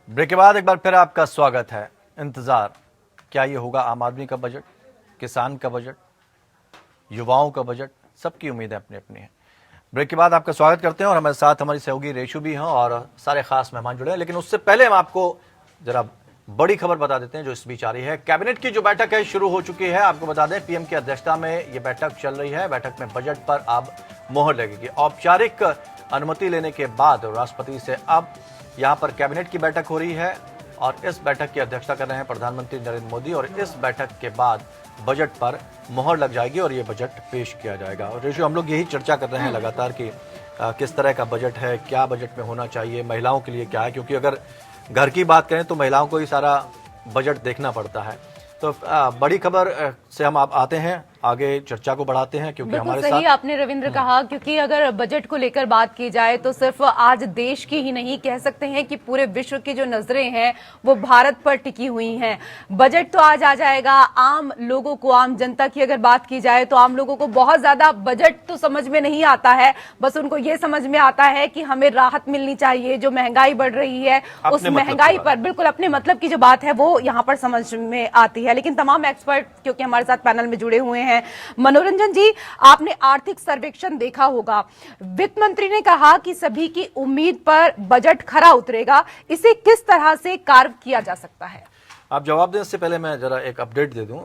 ब्रेक के बाद एक बार फिर आपका स्वागत है। इंतजार, क्या ये होगा आम आदमी का बजट, किसान का बजट, युवाओं का बजट, सबकी उम्मीदें अपनी अपनी हैं। ब्रेक के बाद आपका स्वागत करते हैं और हमारे साथ हमारी सहयोगी रेशु भी हैं और सारे खास मेहमान जुड़े हैं। लेकिन उससे पहले हम आपको जरा बड़ी खबर बता देते हैं जो इस बीच आ रही है। कैबिनेट की जो बैठक है शुरू हो चुकी है। आपको बता दें पीएम की अध्यक्षता में ये बैठक चल रही है। बैठक में बजट पर अब मोहर लगेगी। औपचारिक अनुमति लेने के बाद राष्ट्रपति से अब यहाँ पर कैबिनेट की बैठक हो रही है और इस बैठक की अध्यक्षता कर रहे हैं प्रधानमंत्री नरेंद्र मोदी। और इस बैठक के बाद बजट पर मोहर लग जाएगी और ये बजट पेश किया जाएगा। और रेशु, हम लोग यही चर्चा कर रहे हैं लगातार कि किस तरह का बजट है, क्या बजट में होना चाहिए, महिलाओं के लिए क्या है, क्योंकि अगर घर की बात करें तो महिलाओं को ही सारा बजट देखना पड़ता है। तो बड़ी खबर से हम आप आते हैं, आगे चर्चा को बढ़ाते हैं क्योंकि हमारे सही साथ आपने रविंद्र कहा, क्योंकि अगर बजट को लेकर बात की जाए तो सिर्फ आज देश की ही नहीं, कह सकते हैं कि पूरे विश्व की जो नजरें हैं वो भारत पर टिकी हुई हैं। बजट तो आज आ जाएगा। आम लोगों को, आम जनता की अगर बात की जाए तो आम लोगों को बहुत ज्यादा बजट तो समझ में नहीं आता है। बस उनको ये समझ में आता है कि हमें राहत मिलनी चाहिए, जो महंगाई बढ़ रही है उस महंगाई पर, बिल्कुल अपने मतलब की जो बात है वो यहाँ पर समझ में आती है। लेकिन तमाम एक्सपर्ट क्योंकि हमारे साथ पैनल में जुड़े हुए हैं। मनोरंजन जी, आपने आर्थिक सर्वेक्षण देखा होगा। वित्त मंत्री ने कहा कि सभी की उम्मीद पर बजट खरा उतरेगा। इसे किस तरह से कार्य किया जा सकता है? आप जवाब दें इससे पहले मैं जरा एक अपडेट दे दूं।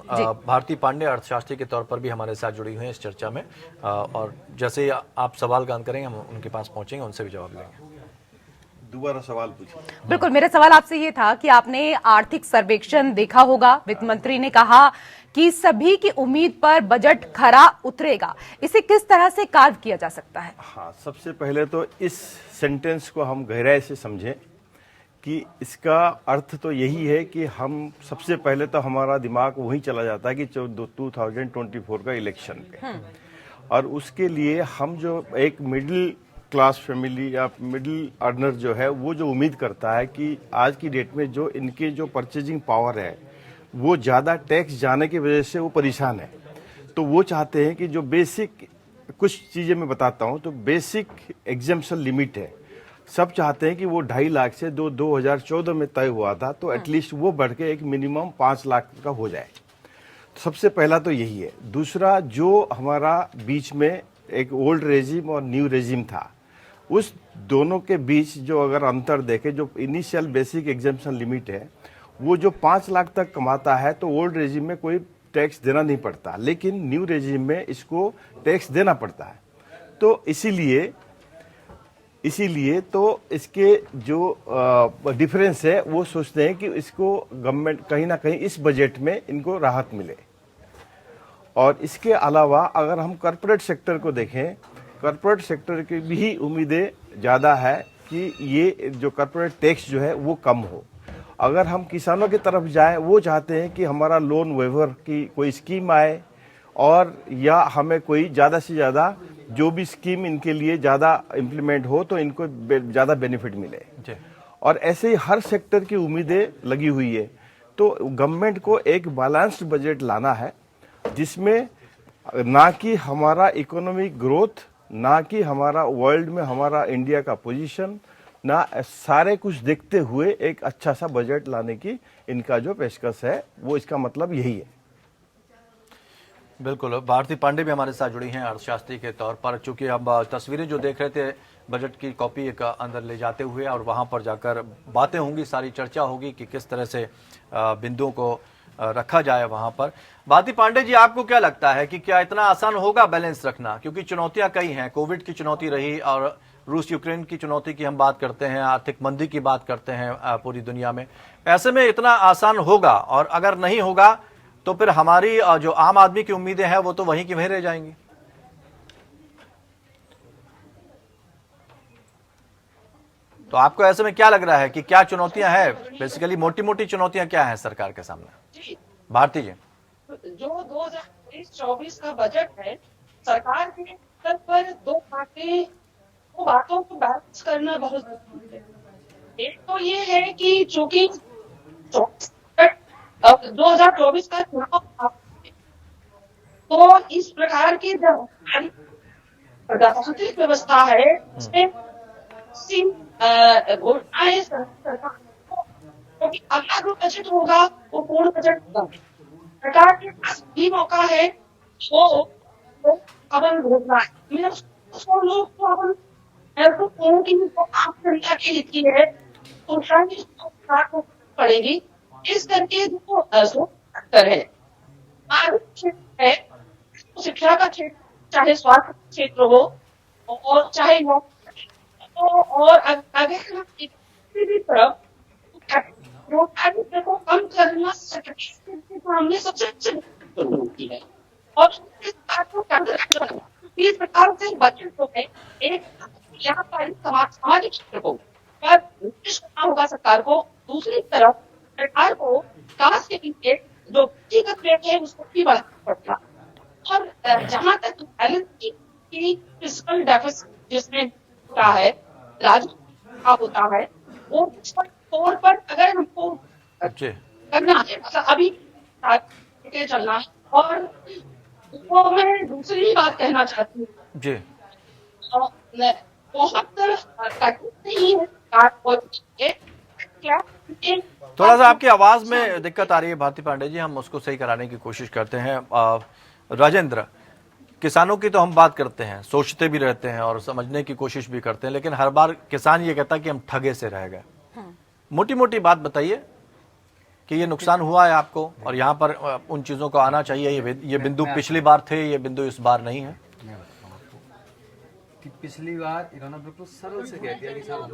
भारती पांडे अर्थशास्त्री के तौर पर भी हमारे साथ जुड़ी हुई हैं इस चर्चा में और जैसे ही आप सवाल गान करेंगे हम उनके पास पहुंचेंगे, उनसे भी जवाब लेंगे। दोबारा सवाल पूछिए। बिल्कुल, मेरा सवाल आपसे ये था कि आपने आर्थिक सर्वेक्षण देखा होगा। वित्त मंत्री ने कहा कि सभी की उम्मीद पर बजट खरा उतरेगा। इसे किस तरह से कार्य किया जा सकता है? हाँ, सबसे पहले तो इस सेंटेंस को हम गहराई से समझें कि इसका अर्थ तो यही है कि हम सबसे पहले तो हमारा दिमाग वहीं चला जाता है कि 2024 का इलेक्शन पे, और उसके लिए हम जो एक मिडिल क्लास फैमिली या मिडिल अर्नर जो है वो जो उम्मीद करता है कि आज की डेट में जो इनके जो परचेजिंग पावर है वो ज़्यादा टैक्स जाने की वजह से वो परेशान है, तो वो चाहते हैं कि जो बेसिक कुछ चीज़ें मैं बताता हूँ। तो बेसिक एग्जेम्पशन लिमिट है, सब चाहते हैं कि वो 2.5 लाख से 2014 में तय हुआ था तो एटलीस्ट वो बढ़ के एक मिनिमम 5 लाख का हो जाए। सबसे पहला तो यही है। दूसरा, जो हमारा बीच में एक ओल्ड रेजिम और न्यू रेजिम था, उस दोनों के बीच जो अगर अंतर देखें, जो इनिशियल बेसिक एग्जेम्पशन लिमिट है वो जो 5 लाख तक कमाता है तो ओल्ड रेजिम में कोई टैक्स देना नहीं पड़ता, लेकिन न्यू रेजिम में इसको टैक्स देना पड़ता है। तो इसीलिए तो इसके जो डिफरेंस है वो सोचते हैं कि इसको गवर्नमेंट कहीं ना कहीं इस बजट में इनको राहत मिले। और इसके अलावा अगर हम कॉर्पोरेट सेक्टर को देखें, कॉर्पोरेट सेक्टर की भी उम्मीदें ज़्यादा है कि ये जो कॉर्पोरेट टैक्स जो है वो कम हो। अगर हम किसानों की तरफ जाएं, वो चाहते हैं कि हमारा लोन वेवर की कोई स्कीम आए, और या हमें कोई ज़्यादा से ज़्यादा जो भी स्कीम इनके लिए ज़्यादा इम्प्लीमेंट हो तो इनको ज़्यादा बेनिफिट मिले। और ऐसे ही हर सेक्टर की उम्मीदें लगी हुई है। तो गवर्नमेंट को एक बैलेंस्ड बजट लाना है, जिसमें ना कि हमारा इकोनॉमिक ग्रोथ, ना कि हमारा वर्ल्ड में हमारा इंडिया का पोजीशन, ना सारे कुछ देखते हुए एक अच्छा सा बजट लाने की इनका जो पेशकश है, वो इसका मतलब यही है। बिल्कुल, भारती पांडे भी हमारे साथ जुड़ी हैं अर्थशास्त्री के तौर पर, क्योंकि हम तस्वीरें जो देख रहे थे बजट की कॉपी एक अंदर ले जाते हुए, और वहां पर जाकर बातें होंगी, सारी चर्चा होगी कि किस तरह से बिंदुओं को रखा जाए वहां पर। भारती पांडे जी, आपको क्या लगता है कि क्या इतना आसान होगा बैलेंस रखना? क्योंकि चुनौतियां कई हैं, कोविड की चुनौती रही, और रूस यूक्रेन की चुनौती की हम बात करते हैं, आर्थिक मंदी की बात करते हैं पूरी दुनिया में। ऐसे में इतना आसान होगा? और अगर नहीं होगा तो फिर हमारी जो आम आदमी की उम्मीदें हैं वो तो वहीं की वहीं रह जाएंगी। तो आपको ऐसे में क्या लग रहा है कि क्या चुनौतियां हैं, बेसिकली मोटी मोटी चुनौतियां क्या हैं सरकार के सामने? भारती जी, जो 2023-24 का बजट है, सरकार के स्तर पर दो बातों को बैलेंस करना बहुत जरूरी है। एक तो ये है कि चूंकि 2024 का चुनाव था, तो इस प्रकार की जो प्रजातांत्रिक व्यवस्था है उसमें घोषणाएं सरकार को, क्योंकि अगला जो बजट होगा वो पूर्ण बजट होगा। सरकार के पास भी मौका है वो अपन घोषणा है, उसको लोग तो अपन ऐसा कहूँ कि आम जनता के हित की है, तो शायद सरकार को पड़ेगी। इस करके जो सेक्टर है, क्षेत्र है, शिक्षा का क्षेत्र, चाहे स्वास्थ्य का क्षेत्र हो और चाहे और अगर किसी भी तरफ को कम करना सामने सबसे जरूरी है। और इस प्रकार से बजट जो है एक यहाँ पर सामाजिक क्षेत्र को करना होगा सरकार को। दूसरी तरफ सरकार को विकास के लिए जो व्यक्तिगत व्यय है उसको भी बढ़ाना पड़ता। और जहां तक बैलेंस की फिस्कल डेफिसिट जिसमें होता है, राजस्व का होता है, वो तौर पर अगर हमको करना है, अभी चलना है। और वो मैं दूसरी बात कहना चाहती हूँ जी, बहुत नहीं है, थोड़ा सा आपकी आवाज में दिक्कत आ रही है भारती पांडे जी, हम उसको सही कराने की कोशिश करते हैं। राजेंद्र, किसानों की तो हम बात करते हैं, सोचते भी रहते हैं और समझने की कोशिश भी करते हैं, लेकिन हर बार किसान ये कहता है कि हम ठगे से रह गए। मोटी मोटी बात बताइए कि ये नुकसान हुआ है आपको, और यहाँ पर उन चीजों को आना चाहिए। ये बिंदु पिछली बार थे, ये बिंदु इस बार नहीं है। पिछली बार इन्होंने बिल्कुल सरल से कह दिया कि साहब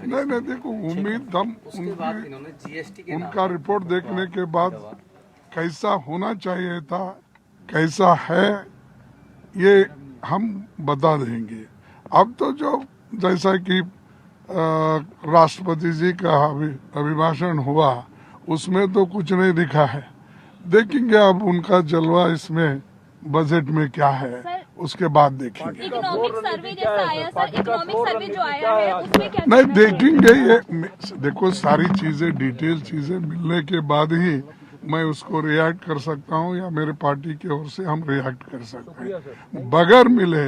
नहीं देखो, उम्मीद हम उनका रिपोर्ट देखने के बाद कैसा होना चाहिए था, कैसा है, ये हम बता देंगे। अब तो जो जैसा कि राष्ट्रपति जी का अभिभाषण हुआ उसमें तो कुछ नहीं दिखा है। देखेंगे अब उनका जलवा इसमें बजट में क्या है, उसके बाद देखेंगे। इकोनॉमिक सर्वे जैसा आया सर, इकोनॉमिक सर्वे जो आया है उसमें क्या नहीं देखेंगे। ये देखो, सारी चीजें डिटेल चीजें मिलने के बाद ही मैं उसको रिएक्ट कर सकता हूँ, या मेरे पार्टी की ओर से हम रिएक्ट कर सकते हैं। बगैर मिले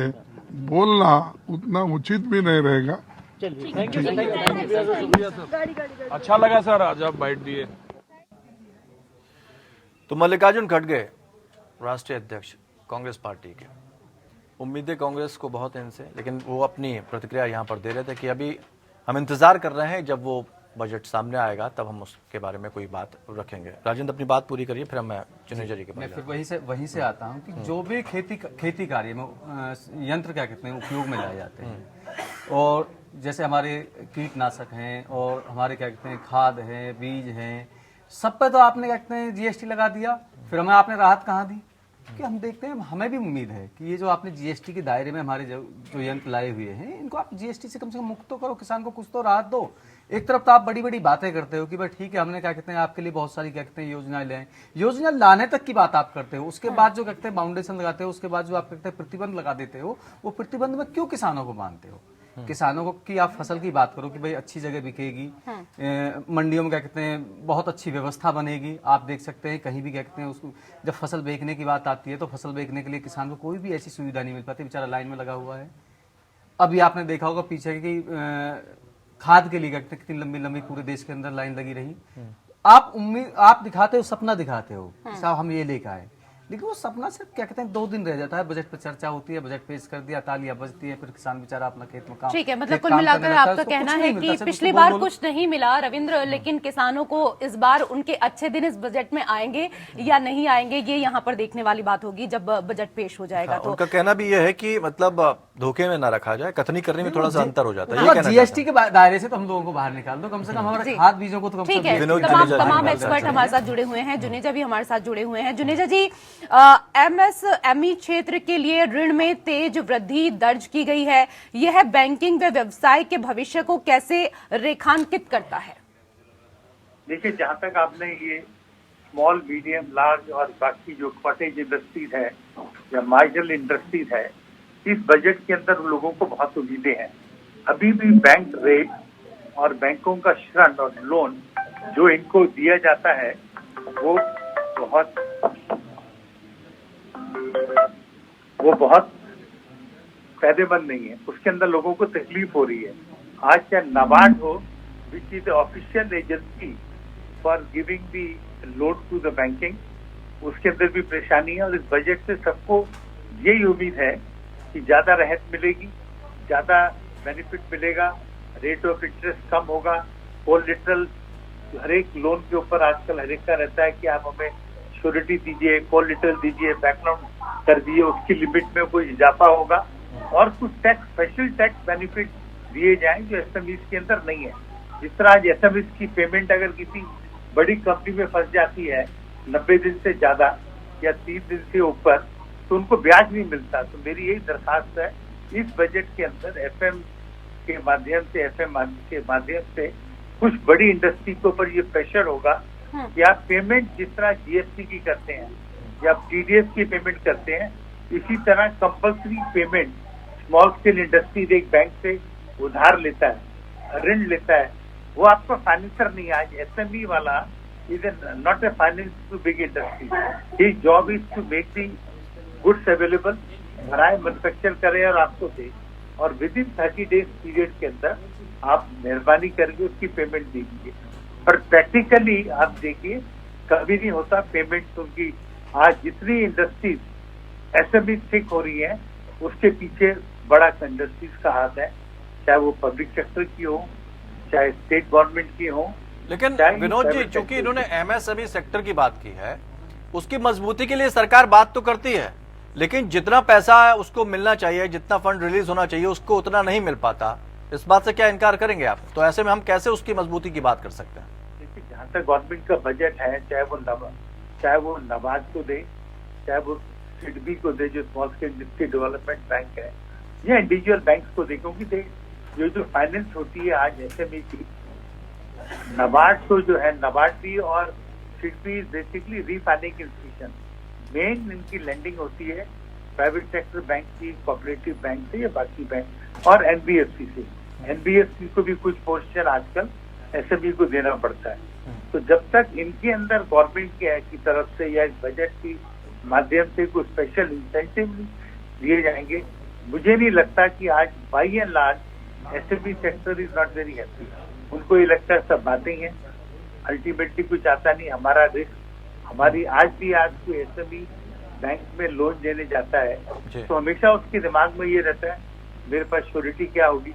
बोलना उतना उचित भी नहीं रहेगा। अच्छा लगा सर, आज आप बाइट दिए। तो मल्लिकार्जुन खड़गे, राष्ट्रीय अध्यक्ष कांग्रेस पार्टी के, उम्मीदें कांग्रेस को बहुत हैं इनसे, लेकिन वो अपनी प्रतिक्रिया यहाँ पर दे रहे थे कि अभी हम इंतजार कर रहे हैं जब वो बजट सामने आएगा तब हम उसके बारे में कोई बात रखेंगे। राजेंद्र अपनी बात पूरी करिए, फिर हम जुनेजा जी के मैं पास फिर वहीं से आता हूँ कि जो भी खेती कार्य में यंत्र क्या कहते हैं उपयोग में लाए जाते हैं, और जैसे हमारे कीटनाशक हैं और हमारे क्या कहते हैं खाद हैं, बीज हैं, सब पे तो आपने क्या कहते हैं जीएसटी लगा दिया, फिर हमें आपने राहत कहाँ दी? कि हम देखते हैं, हमें भी उम्मीद है कि ये जो आपने जीएसटी के दायरे में हमारे जो यंत्र लाए हुए हैं, इनको आप जीएसटी से कम मुक्त तो करो, किसान को कुछ तो राहत दो। एक तरफ तो आप बड़ी बड़ी बातें करते हो कि भाई ठीक है, हमने क्या कहते हैं आपके लिए बहुत सारी क्या कहते हैं योजनाएं लाए, योजना लाने तक की बात आप करते हो, उसके बाद जो कहते हैं बाउंडेशन लगाते हो, उसके बाद जो आप कहते हैं प्रतिबंध लगा देते हो, वो प्रतिबंध में क्यों किसानों को बांधते हो? किसानों को की आप फसल की बात करो कि भाई अच्छी जगह बिकेगी, मंडियों में क्या कहते हैं बहुत अच्छी व्यवस्था बनेगी। आप देख सकते हैं कहीं भी क्या कहते हैं उसको जब फसल बेचने की बात आती है तो फसल बेचने के लिए किसान को कोई भी ऐसी सुविधा नहीं मिल पाती, बेचारा लाइन में लगा हुआ है। अभी आपने देखा होगा पीछे की खाद के लिए क्या कहते हैं कितनी लंबी लंबी पूरे देश के अंदर लाइन लगी रही। आप दिखाते हो, सपना दिखाते हो कि साहब हम ये लेकर आए, लेकिन वो सपना सिर्फ क्या कहते हैं 2 दिन रह जाता है, बजट पर चर्चा होती है, बजट पेश कर दिया, तालियां बजती है, फिर किसान बेचारा अपना खेत में काम। ठीक है, मतलब कुल मिलाकर आपका कहना है कि पिछली बार कुछ नहीं मिला रविंद्र, लेकिन किसानों को इस बार उनके अच्छे दिन इस बजट में आएंगे या नहीं आएंगे, ये यहाँ पर देखने वाली बात होगी जब बजट पेश हो जाएगा। तो उनका कहना भी यह है कि मतलब धोखे में ना रखा जाए, कथनी करने में थोड़ा सा अंतर हो जाता है। जीएसटी के दायरे से तो हम लोगों को बाहर निकाल दो, कम से कम हमारे खाद बीजों को तो। ठीक है, तमाम एक्सपर्ट हमारे साथ जुड़े हुए हैं, जुनेजा भी हमारे साथ जुड़े हुए हैं। जुनेजा जी, एमएसएमई क्षेत्र के लिए ऋण में तेज वृद्धि दर्ज की गई है, यह बैंकिंग व व्यवसाय के भविष्य को कैसे रेखांकित करता है? देखिए, जहां तक आपने ये स्मॉल, मीडियम, लार्ज और बाकी जो कॉटेज इंडस्ट्रीज है या मार्जिनल इंडस्ट्रीज है, इस बजट के अंदर उन लोगों को बहुत उम्मीदें हैं। अभी भी बैंक रेट और बैंकों का ऋण और लोन जो इनको दिया जाता है वो बहुत फायदेमंद नहीं है, उसके अंदर लोगों को तकलीफ हो रही है। आज चाहे नाबार्ड हो, which is the official agency for giving the loan to the banking, उसके अंदर भी परेशानी है। और इस बजट से सबको यही उम्मीद है कि ज्यादा राहत मिलेगी, ज्यादा बेनिफिट मिलेगा, रेट ऑफ इंटरेस्ट कम होगा, कोलेटरल हर एक लोन के ऊपर आजकल हर एक का रहता है कि आप हमें श्योरिटी दीजिए, कोलेटरल दीजिए, बैकग्राउंड कर दिए, उसकी लिमिट में कोई इजाफा होगा और कुछ टैक्स, स्पेशल टैक्स बेनिफिट दिए जाएं जो एसएमईज के अंदर नहीं है। जिस तरह आज एसएमईज की पेमेंट अगर किसी बड़ी कंपनी में फंस जाती है 90 दिन से ज्यादा या 30 दिन से ऊपर, तो उनको ब्याज नहीं मिलता। तो मेरी यही दरखास्त है, इस बजट के अंदर एफएम के माध्यम से, एफएम के माध्यम से कुछ बड़ी इंडस्ट्री के ऊपर ये प्रेशर होगा कि आप पेमेंट जिस तरह जीएसटी की करते हैं या आप टीडीएस की पेमेंट करते हैं, इसी तरह compulsory payment small scale industry एक बैंक से उधार लेता है, ऋण लेता है, वो आपका फाइनेंसर नहीं है। आज एसएमई वाला is not a finance to big industry, his job is to make the goods available, बनाए, मैन्युफैक्चर करे और आपको दे, और विद इन 30 डेज पीरियड के अंदर आप मेहरबानी करके उसकी पेमेंट दे दीजिए। पर प्रैक्टिकली आप देखिए कभी नहीं होता पेमेंट उनकी। आज जितनी इंडस्ट्रीज एसएमई थिक हो रही है, उसके पीछे बड़ा इंडस्ट्रीज का हाथ है, चाहे वो पब्लिक सेक्टर की हो, चाहे स्टेट गवर्नमेंट की हो। लेकिन विनोद जी, चूंकि इन्होंने एमएसएमई सेक्टर की बात की है, उसकी मजबूती के लिए सरकार बात तो करती है, लेकिन जितना पैसा उसको मिलना चाहिए, जितना फंड रिलीज होना चाहिए, उसको उतना नहीं मिल पाता। इस बात से क्या इनकार करेंगे आप? तो ऐसे में हम कैसे उसकी मजबूती की बात कर सकते हैं? देखिए, जहाँ तक गवर्नमेंट का बजट है, चाहे वो नबार्ड को दे, चाहे वो सिडबी को दे जो small scale industry development bank है, या इंडिविजुअल बैंक को दे, क्योंकि जो फाइनेंस होती है आज एसएमई की, नबार्ड को जो है, नबार्ड भी और SIDBI basically refinancing institution, main इनकी लैंडिंग होती है प्राइवेट सेक्टर बैंक की, कोऑपरेटिव बैंक से या बाकी बैंक, और एनबीएफसी से। एनबीएफसी को भी कुछ पोर्शन आजकल एसएमई को देना पड़ता है। तो जब तक इनके अंदर गवर्नमेंट की तरफ से या इस बजट की माध्यम से कुछ स्पेशल इंसेंटिव दिए जाएंगे, मुझे नहीं लगता कि आज by and large SME sector is not very happy. उनको ये लगता है सब बातें हैं, अल्टीमेटली कुछ आता नहीं। हमारा रिस्क, हमारी आज कोई एसएमई बैंक में लोन देने जाता है तो हमेशा उसके दिमाग में ये रहता है मेरे पास श्योरिटी क्या होगी,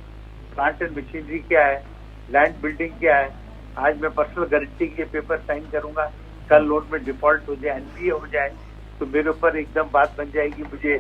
प्लांट एंड मशीनरी क्या है, लैंड बिल्डिंग क्या है, आज मैं पर्सनल गारंटी के पेपर साइन करूंगा, कल लोन में डिफॉल्ट हो जाए, एनपीए हो जाए, तो मेरे ऊपर एकदम बात बन जाएगी, मुझे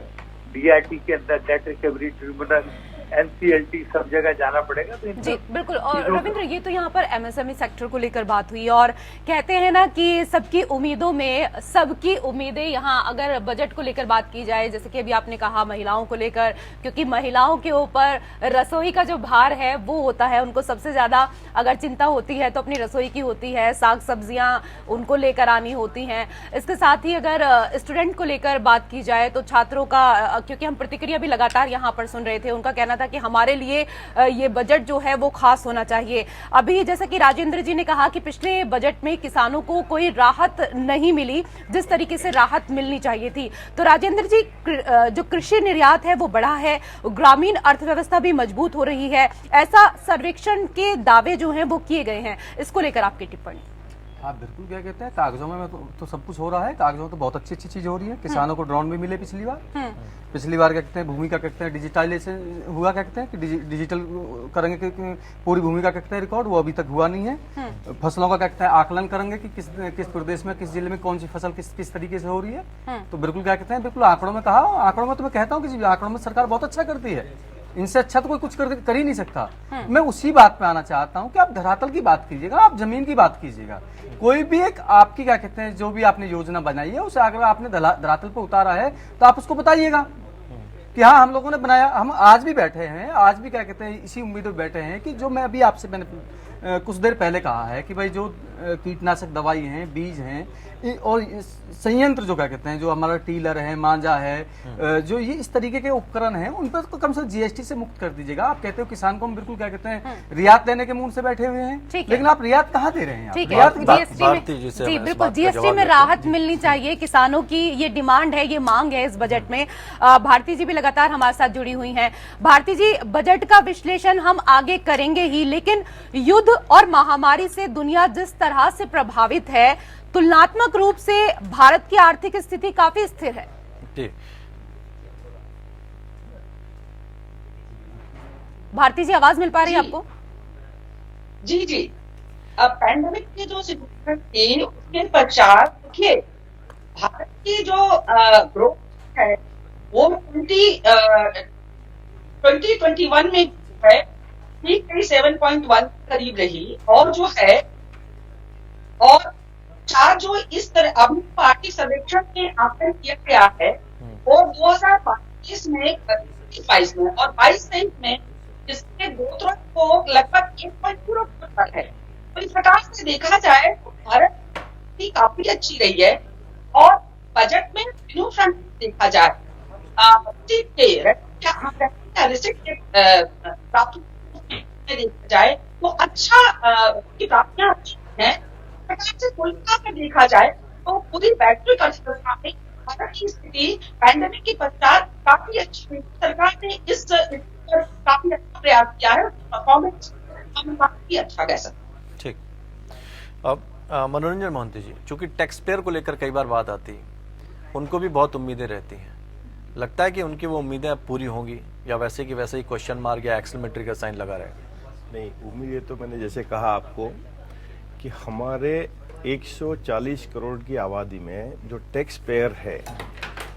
डीआरटी के अंदर डेट रिकवरी ट्रिब्यूनल, एनसीएलटी सब जगह जाना पड़ेगा। तो जी बिल्कुल। और रविंद्र, ये तो यहाँ पर एमएसएमई सेक्टर को लेकर बात हुई और कहते हैं ना कि सबकी उम्मीदों में सबकी उम्मीदें यहाँ अगर बजट को लेकर बात की जाए, जैसे कि अभी आपने कहा महिलाओं को लेकर, क्योंकि महिलाओं के ऊपर रसोई का जो भार है वो होता है, उनको सबसे ज्यादा अगर चिंता होती है तो अपनी रसोई की होती है, साग सब्जियां उनको लेकर आनी होती हैं। इसके साथ ही अगर स्टूडेंट को लेकर बात की जाए तो छात्रों का, क्योंकि हम प्रतिक्रिया भी लगातार यहाँ पर सुन रहे थे, उनका कहना था कि हमारे लिए ये बजट जो है वो खास होना चाहिए। अभी जैसा कि राजेंद्र जी ने कहा कि पिछले बजट में किसानों को कोई राहत नहीं मिली जिस तरीके से राहत मिलनी चाहिए थी। तो राजेंद्र जी, जो कृषि निर्यात है वो बढ़ा है, ग्रामीण अर्थव्यवस्था भी मजबूत हो रही है, ऐसा सर्वेक्षण के दावे जो हैं वो किए गए हैं, इसको लेकर आपकी टिप्पणी? हाँ बिल्कुल, क्या कहते हैं, कागजों में तो सब कुछ हो रहा है, कागजों में तो बहुत अच्छी अच्छी चीज हो रही है। किसानों को ड्रोन भी मिले पिछली बार क्या कहते हैं, भूमि का कहते हैं डिजिटाइजेशन हुआ, क्या कहते हैं कि डिजिटल करेंगे कि पूरी भूमि का कहते हैं रिकॉर्ड, वो अभी तक हुआ नहीं है। फसलों का कहते हैं आकलन करेंगे कि किस प्रदेश में किस जिले में कौन सी फसल किस तरीके से हो रही है। तो बिल्कुल क्या कहते हैं, बिल्कुल आंकड़ों में कहा, आंकड़ों में तो मैं कहता हूँ कि आंकड़ों में सरकार बहुत अच्छा करती है, इनसे अच्छा तो कोई कुछ कर ही नहीं सकता। मैं उसी बात पे आना चाहता हूँ कि आप धरातल की बात कीजिएगा, आप जमीन की बात कीजिएगा। कोई भी एक आपकी क्या कहते हैं जो भी आपने योजना बनाई है उसे अगर आपने धरातल पे उतारा है तो आप उसको बताइएगा कि हाँ हम लोगों ने बनाया। हम आज भी बैठे हैं, आज भी क्या कहते हैं इसी उम्मीद में बैठे हैं कि जो मैं अभी आपसे मैंने कुछ देर पहले कहा है कि भाई जो कीटनाशक दवाई हैं, बीज हैं और संयंत्र जो क्या कहते हैं, जो हमारा टीलर है, मांझा है, जो ये इस तरीके के उपकरण हैं, उन पर तो कम से कम जीएसटी से मुक्त कर दीजिएगा। आप कहते हो किसान को हम बिल्कुल क्या कहते हैं रियायत देने के मूड से बैठे हुए हैं, लेकिन आप रियायत कहाँ दे रहे हैं? जी बिल्कुल, जीएसटी में राहत मिलनी चाहिए किसानों की, ये डिमांड है, ये मांग है इस बजट में। भारती जी भी लगातार हमारे साथ जुड़ी हुई हैं। भारती जी, बजट का विश्लेषण हम आगे करेंगे ही, लेकिन युद्ध और महामारी से दुनिया जिस तरह से प्रभावित है, तुलनात्मक रूप से भारत की आर्थिक स्थिति काफी स्थिर है। जी भारती जी, आवाज मिल पा रही है आपको? जी जी, पैंडेमिक के जो सिचुएशन थी उसके पश्चात देखिए भारत की जो ग्रोथ है वो 2021 में है 7.1 करीब रही, और जो है और जो इस तरह अभी पार्टी सर्वेक्षण में आकलन किया गया है वो 2022 में 22 में और 22-23 में इसके ग्रोथ रेट को लगभग 1.0 है। तो इस प्रकार से देखा जाए तो भारत की काफी अच्छी रही है। और बजट में तीनों फ्रंट देखा जाए देखा जाए तो अच्छा की प्राप्तियां अच्छी है। कोलकाता में देखा जाए तो पूरी वैश्विक अर्थव्यवस्था में भारत की स्थिति पैंडेमिक के पश्चात काफी अच्छी हुई। सरकार ने इस पर काफी अच्छा प्रयास किया है, परफॉर्मेंस हम काफी अच्छा कह सकते। ठीक, अब मनोरंजन मोहंती जी, चूंकि टैक्स पेयर को लेकर कई बार बात आती है, उनको भी बहुत उम्मीदें रहती हैं, लगता है कि उनकी वो उम्मीदें अब पूरी होंगी या वैसे कि वैसे ही क्वेश्चन मार्क या एक्सक्लेमेटरी का साइन लगा रहेगा? नहीं, उम्मीदें तो मैंने जैसे कहा आपको कि हमारे 140 करोड़ की आबादी में जो टैक्स पेयर है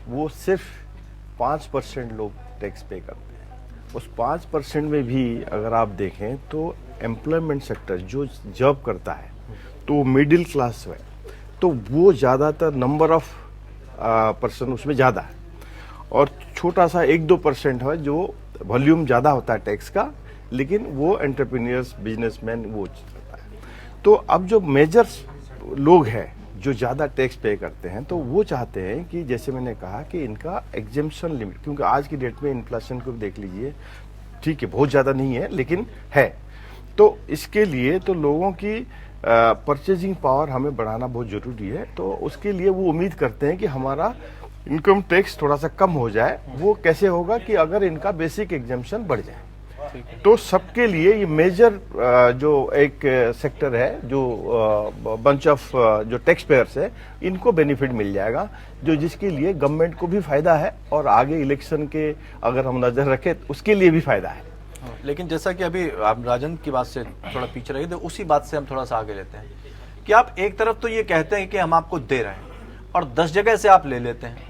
वो सिर्फ 5% लोग टैक्स पे करते हैं। उस 5% में भी अगर आप देखें तो एम्प्लॉयमेंट सेक्टर जो जॉब करता है तो मिडिल क्लास है, तो वो ज़्यादातर नंबर ऑफ पर्सन उसमें ज़्यादा है, और छोटा सा 1-2% है जो वॉल्यूम ज़्यादा होता है टैक्स का, लेकिन वो एंटरप्रेन्योर्स, बिजनेसमैन वो करता है। तो अब जो मेजर लोग हैं जो ज़्यादा टैक्स पे करते हैं, तो वो चाहते हैं कि जैसे मैंने कहा कि इनका एग्जेम्पशन लिमिट, क्योंकि आज की डेट में इन्फ्लेशन को देख लीजिए, ठीक है बहुत ज़्यादा नहीं है लेकिन है, तो इसके लिए तो लोगों की परचेजिंग पावर हमें बढ़ाना बहुत ज़रूरी है। तो उसके लिए वो उम्मीद करते हैं कि हमारा इनकम टैक्स थोड़ा सा कम हो जाए। वो कैसे होगा कि अगर इनका बेसिक एग्जेम्पशन बढ़ जाए, तो सबके लिए ये मेजर जो एक सेक्टर है, जो बंच ऑफ जो टैक्स पेयर्स है, इनको बेनिफिट मिल जाएगा, जो जिसके लिए गवर्नमेंट को भी फायदा है और आगे इलेक्शन के अगर हम नजर रखें तो उसके लिए भी फायदा है। लेकिन जैसा कि अभी आप राजन की बात से थोड़ा पीछे रहे थे, उसी बात से हम थोड़ा सा आगे लेते हैं कि आप एक तरफ तो ये कहते हैं कि हम आपको दे रहे हैं और 10 जगह से आप ले लेते हैं,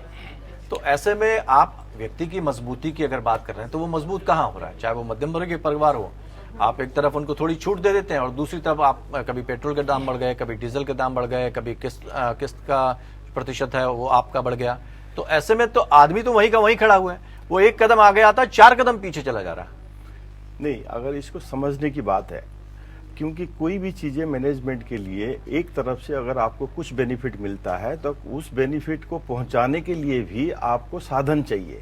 तो ऐसे में आप व्यक्ति की मजबूती की अगर बात कर रहे हैं तो वो मजबूत कहाँ हो रहा है? चाहे वो मध्यम वर्ग के परिवार हो, आप एक तरफ उनको थोड़ी छूट दे देते हैं और दूसरी तरफ आप कभी पेट्रोल के दाम बढ़ गए, कभी डीजल के दाम बढ़ गए, कभी किस्त का प्रतिशत है वो आपका बढ़ गया, तो ऐसे में तो आदमी तो वहीं का वहीं खड़ा हुआ है, वो एक कदम आगे आता है 4 कदम पीछे चला जा रहा है। नहीं, अगर इसको समझने की बात है, क्योंकि कोई भी चीजें मैनेजमेंट के लिए एक तरफ से अगर आपको कुछ बेनिफिट मिलता है तो उस बेनिफिट को पहुंचाने के लिए भी आपको साधन चाहिए।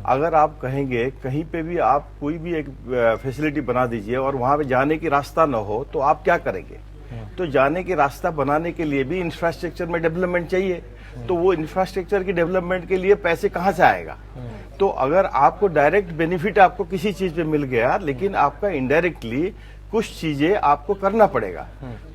अगर आप कहेंगे कहीं पे भी आप कोई भी एक फैसिलिटी बना दीजिए और वहां पे जाने की रास्ता न हो तो आप क्या करेंगे? तो जाने की रास्ता बनाने के लिए भी इंफ्रास्ट्रक्चर में डेवलपमेंट चाहिए, तो वो इंफ्रास्ट्रक्चर की डेवलपमेंट के लिए पैसे कहाँ से आएगा? तो अगर आपको डायरेक्ट बेनिफिट आपको किसी चीज पे मिल गया लेकिन आपका इनडायरेक्टली कुछ चीजें आपको करना पड़ेगा,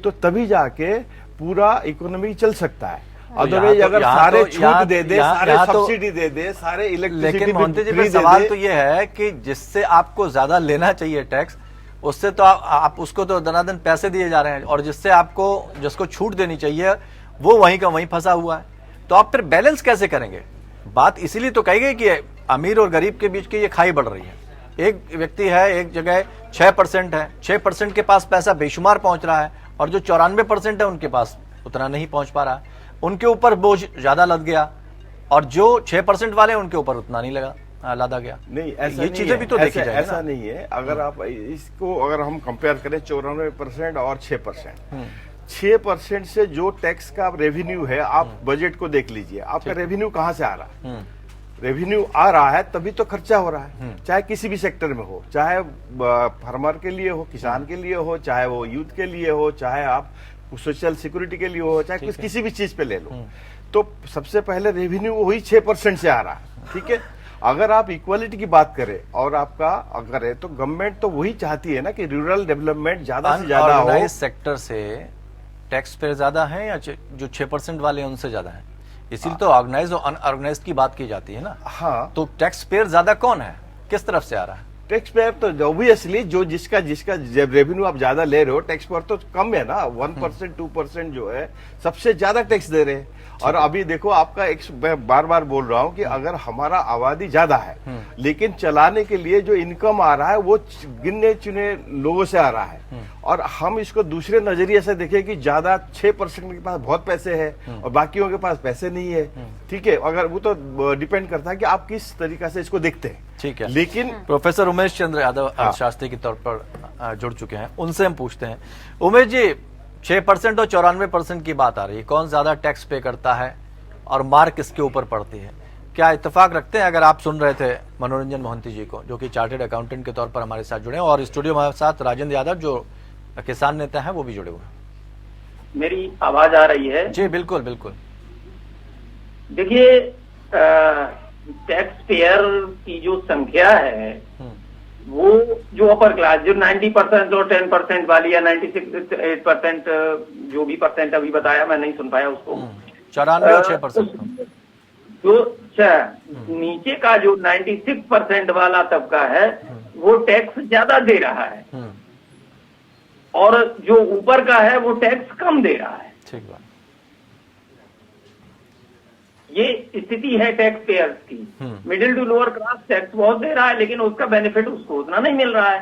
तो तभी जाके पूरा इकोनॉमी चल सकता है। अदरवाइज अगर सारे छूट दे दे, सारे सब्सिडी दे दे, सारे इलेक्ट्रिसिटी लेकिन मोहंती जी, सवाल तो ये है कि जिससे आपको ज्यादा लेना चाहिए टैक्स, उससे तो आप उसको तो दनादन पैसे दिए जा रहे हैं, और जिससे आपको जिसको छूट देनी चाहिए वो वहीं का वहीं फंसा हुआ है, तो आप फिर बैलेंस कैसे करेंगे? बात इसीलिए तो कही गई कि अमीर और गरीब के बीच की ये खाई बढ़ रही है। एक व्यक्ति है एक जगह 6% है, 6% के पास पैसा बेशुमार पहुंच रहा है और जो 94% है उनके पास उतना नहीं पहुंच पा रहा, उनके ऊपर बोझ ज्यादा लद गया और जो 6% वाले उनके ऊपर उतना नहीं लगा लादा गया। नहीं, ऐसा ये चीजें भी तो देखी जाएगी। ऐसा नहीं है। अगर आप इसको अगर हम कंपेयर करें 94% और 6%, 6% से जो टैक्स का रेवेन्यू है, आप बजट को देख लीजिए, आपका रेवेन्यू कहाँ से आ रहा है? रेवेन्यू आ रहा है तभी तो खर्चा हो रहा है, चाहे किसी भी सेक्टर में हो, चाहे फार्मर के लिए हो, किसान के लिए हो, चाहे वो यूथ के लिए हो, चाहे आप सोशल सिक्योरिटी के लिए हो, चाहे कुछ किसी भी चीज पे ले लो, तो सबसे पहले रेवेन्यू वही 6% से आ रहा है। ठीक है, अगर आप इक्वालिटी की बात करें और आपका अगर है तो गवर्नमेंट तो वही चाहती है ना कि रूरल डेवलपमेंट ज्यादा से ज्यादा हो। अनऑर्गेनाइज्ड सेक्टर से टैक्स पेयर ज्यादा है या जो 6% वाले हैं उनसे ज्यादा है? इसीलिए तो ऑर्गेनाइज और अनऑर्गेनाइज्ड की बात की जाती है ना। हाँ, तो टैक्स पेयर ज्यादा कौन है, किस तरफ से आ रहा है? टैक्स पेयर तो ऑब्वियसली जो जिसका जब रेवेन्यू आप ज्यादा ले रहे हो, टैक्स पेयर तो कम है ना, 1% 2% जो है सबसे ज्यादा टैक्स दे रहे हैं। और अभी देखो आपका मैं बार बार बोल रहा हूं कि अगर हमारा आबादी ज्यादा है लेकिन चलाने के लिए जो इनकम आ रहा है वो गिने चुने लोगों से आ रहा है, और हम इसको दूसरे नजरिए से देखें कि ज्यादा 6% के पास बहुत पैसे हैं और बाकियों के पास पैसे नहीं है। ठीक है, अगर वो तो डिपेंड करता है कि आप किस तरीका से इसको देखते हैं। ठीक है, लेकिन प्रोफेसर उमेश चंद्र यादव अर्थशास्त्री के तौर पर जुड़ चुके हैं, उनसे हम पूछते हैं। उमेश जी, 6% और 94% की बात आ रही है, कौन ज्यादा टैक्स पे करता है और मार किसके ऊपर पड़ती है? क्या इत्तेफाक रखते हैं? अगर आप सुन रहे थे मनोरंजन मोहंती जी को, जो कि चार्टेड अकाउंटेंट के तौर पर हमारे साथ जुड़े हैं, और स्टूडियो में हमारे साथ राजेंद्र यादव जो किसान नेता है वो भी जुड़े हुए हैं। मेरी आवाज आ रही है? जी बिल्कुल बिल्कुल। देखिए, टैक्स पेयर की जो संख्या है वो जो अपर क्लास जो 90% और 10% वाली या 96% जो भी परसेंट अभी बताया, मैं नहीं सुन पाया उसको, 94 और 6%, जो नीचे का जो 96% वाला तबका है वो टैक्स ज्यादा दे रहा है और जो ऊपर का है वो टैक्स कम दे रहा है। ठीक बात। ये स्थिति है टैक्स पेयर्स की। Middle to lower class tax बहुत दे रहा है लेकिन उसका बेनिफिट उसको उतना नहीं मिल रहा है,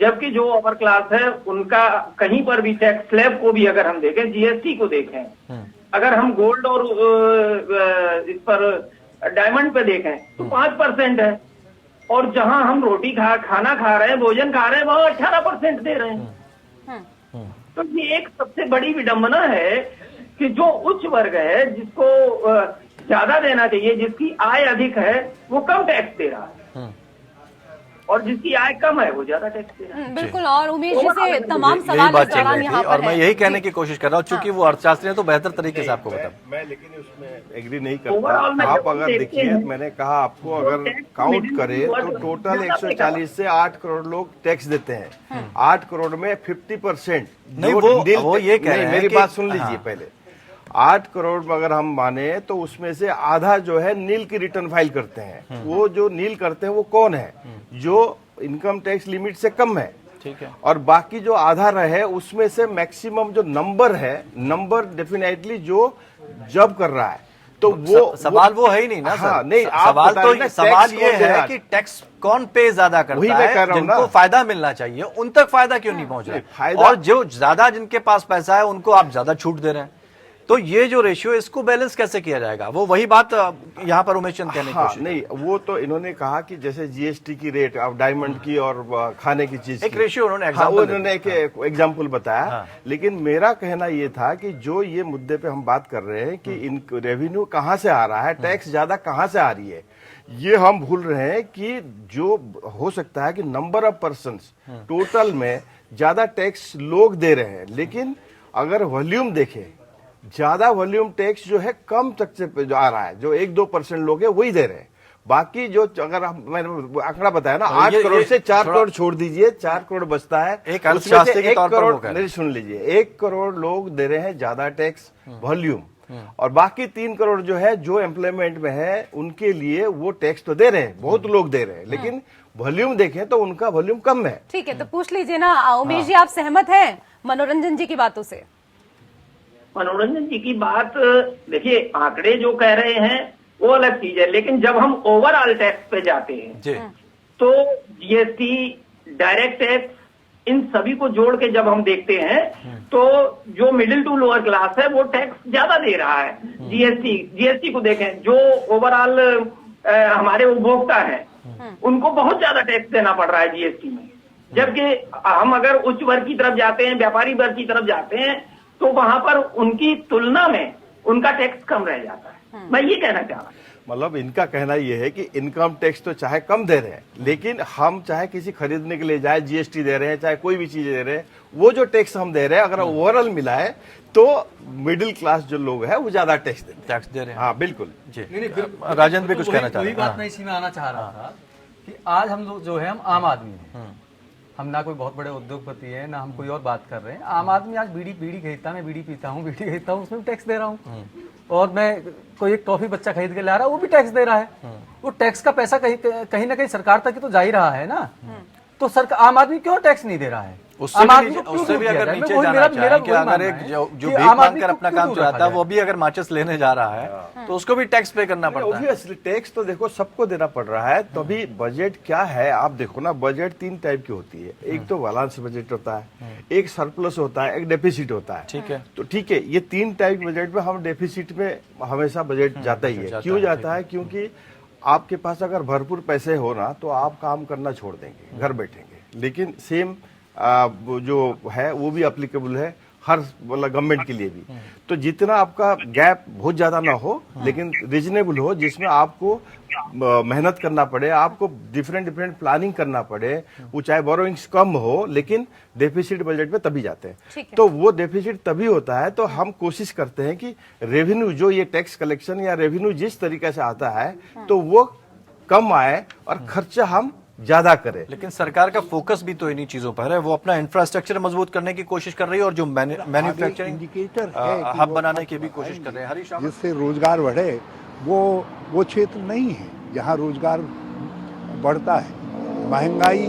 जबकि जो अपर क्लास है उनका कहीं पर भी टैक्स स्लैब को भी अगर हम देखें, जीएसटी को देखें, अगर हम गोल्ड और इस पर डायमंड पे देखें तो 5% है, और जहां हम रोटी खाना खा रहे हैं, भोजन खा रहे हैं, वहां 18% दे रहे हैं। तो ये एक सबसे बड़ी विडंबना है कि जो उच्च वर्ग है, जिसको ज्यादा देना चाहिए, जिसकी आय अधिक है, वो कम टैक्स दे रहा है, और जिसकी आय कम है वो ज्यादा टैक्स दे रहा है। बिल्कुल, और उमेश जी से तमाम यही सवाल बात इस चल दौरान रही यहाँ थी पर और मैं है। यही कहने की कोशिश कर रहा हूँ, चूंकि वो अर्थशास्त्री है तो बेहतर तरीके से आपको बता। मैं लेकिन उसमें एग्री नहीं करता। आप अगर देखिए, मैंने कहा आपको अगर काउंट करें तो टोटल 140 से 8 करोड़ लोग टैक्स देते हैं। 8 करोड़ में 50% नहीं, वो ये कह रहे हैं, मेरी बात सुन लीजिए पहले। 8 करोड़ अगर हम माने तो उसमें से आधा जो है नील की रिटर्न फाइल करते हैं। वो जो नील करते हैं वो कौन है? जो इनकम टैक्स लिमिट से कम है। ठीक है। और बाकी जो आधा रहे उसमें से मैक्सिमम जो नंबर है, नंबर डेफिनेटली जो जब कर रहा है, तो वो सवाल वो है ही नहीं ना सर। हाँ, नहीं, आप सवाल बता तो रहे हैं ना, सवाल टैक्स ये कौन दे रहा है है? कि टैक्स कौन पे ज्यादा वही करता मैं है, कह रहा हूं जिनको ना। फायदा मिलना चाहिए उन तक फायदा क्यों नहीं पहुंच रहा नहीं, फायदा- और जो ज्यादा जिनके पास पैसा है उनको आप ज्यादा छूट दे रहे हैं। तो ये जो रेशियो है इसको बैलेंस कैसे किया जाएगा? वो वही बात यहाँ पर उमेश चंद कहने की हाँ, कोशिश नहीं, वो तो इन्होंने कहा कि जैसे जीएसटी की रेट अब डायमंड की और खाने की चीज एक की। रेशियो उन्होंने हाँ, एग्जाम्पल वो उन्होंने एक एग्जाम्पल बताया। हाँ। लेकिन मेरा कहना ये था कि जो ये मुद्दे पे हम बात कर रहे हैं कि इन रेवेन्यू कहाँ से आ रहा है, टैक्स ज्यादा कहाँ से आ रही है, ये हम भूल रहे हैं कि जो हो सकता है कि नंबर ऑफ पर्सन्स टोटल में ज्यादा टैक्स लोग दे रहे हैं, लेकिन अगर वॉल्यूम देखें, ज्यादा वॉल्यूम टैक्स जो है कम तक से जो आ रहा है, जो 1-2% लोग हैं वही दे रहे हैं। बाकी जो अगर मैंने आंकड़ा बताया ना, 8 करोड़ से 4 करोड़ छोड़ दीजिए, 4 करोड़ बचता है। एक अर्थशास्त्री के तौर पर वो कह रहे हैं। मेरी सुन लीजिए, 1 करोड़ लोग दे रहे हैं ज्यादा टैक्स वॉल्यूम, और बाकी 3 करोड़ जो है जो एम्प्लॉयमेंट में है उनके लिए वो टैक्स तो दे रहे हैं, बहुत लोग दे रहे हैं, लेकिन वॉल्यूम देखें तो उनका वॉल्यूम कम है। ठीक है, तो पूछ लीजिए ना उमेश जी, आप सहमत हैं मनोरंजन जी की बातों से? मनोरंजन जी की बात, देखिए आंकड़े जो कह रहे हैं वो अलग चीज है, लेकिन जब हम ओवरऑल टैक्स पे जाते हैं जी। तो जीएसटी, डायरेक्ट टैक्स, इन सभी को जोड़ के जब हम देखते हैं तो जो मिडिल टू लोअर क्लास है वो टैक्स ज्यादा दे रहा है। जीएसटी को देखें, जो ओवरऑल हमारे उपभोक्ता हैं उनको बहुत ज्यादा टैक्स देना पड़ रहा है जीएसटी में, जबकि हम अगर उच्च वर्ग की तरफ जाते हैं, व्यापारी वर्ग की तरफ जाते हैं, तो वहां पर उनकी तुलना में उनका टैक्स कम रह जाता है। मैं ये कहना चाह रहा हूं। मतलब इनका कहना यह है कि इनकम टैक्स तो चाहे कम दे रहे हैं, लेकिन हम चाहे किसी खरीदने के लिए जाए जीएसटी दे रहे हैं, चाहे कोई भी चीज दे रहे हैं, वो जो टैक्स हम दे रहे हैं अगर ओवरऑल मिला है तो मिडिल क्लास जो लोग हैं वो ज्यादा टैक्स दे रहे हैं। हाँ, बिल्कुल जी। राजेंद्र भी कुछ कहना चाह रहे वही बात मैं इसी में आना चाह रहा था कि आज हम लोग जो है, हम आम आदमी हैं, हम ना कोई बहुत बड़े उद्योगपति हैं, ना हम कोई और बात कर रहे हैं। आम आदमी आज बीड़ी खरीदता है, मैं बीड़ी पीता हूँ, उसमें भी टैक्स दे रहा हूँ, और मैं कोई एक टॉफी बच्चा खरीद के ला रहा है वो भी टैक्स दे रहा है। वो टैक्स का पैसा कहीं ना कहीं सरकार तक तो जा ही रहा है ना। तो सरकार, आम आदमी क्यों टैक्स नहीं दे रहा है? उससे भी अगर नीचे जाना चाहें कि अगर एक जो भीख मांगकर अपना काम चलाता है वो भी अगर माचिस लेने जा रहा है तो उसको भी टैक्स पे करना पड़ता है। ऑब्वियसली टैक्स तो देखो सबको देना पड़ रहा है। तो अभी बजट क्या है आप देखो ना, बजट 3 टाइप की होती है। एक तो बैलेंस बजट होता है, एक सरप्लस होता है, एक डेफिसिट होता है। ठीक है। तो ठीक है, ये 3 टाइप बजट में हम डेफिसिट में हमेशा बजट जाता ही है। क्यों जाता है? क्योंकि आपके पास अगर भरपूर पैसे हो ना तो आप काम करना छोड़ देंगे, घर बैठेंगे। लेकिन सेम जो है वो भी एप्लीकेबल है हर मतलब गवर्नमेंट के लिए भी। तो जितना आपका गैप बहुत ज्यादा ना हो लेकिन रीजनेबल हो, जिसमें आपको मेहनत करना पड़े, आपको डिफरेंट प्लानिंग करना पड़े, वो चाहे बोरोइंग्स कम हो लेकिन डेफिसिट बजट में तभी जाते हैं। तो वो डेफिसिट तभी होता है। तो हम कोशिश करते हैं कि रेवेन्यू जो ये टैक्स कलेक्शन या रेवेन्यू जिस तरीके से आता है तो वो कम आए और खर्चा हम ज्यादा करे। लेकिन सरकार का फोकस भी तो इन्हीं चीजों पर है। वो अपना इंफ्रास्ट्रक्चर मजबूत करने की कोशिश कर रही है और जो मैन्युफैक्चरिंग इंडिकेटर है हब बनाने की भी कोशिश कर रहे हैं। हरीश, जिससे रोजगार बढ़े, वो क्षेत्र नहीं है जहां रोजगार बढ़ता है। महंगाई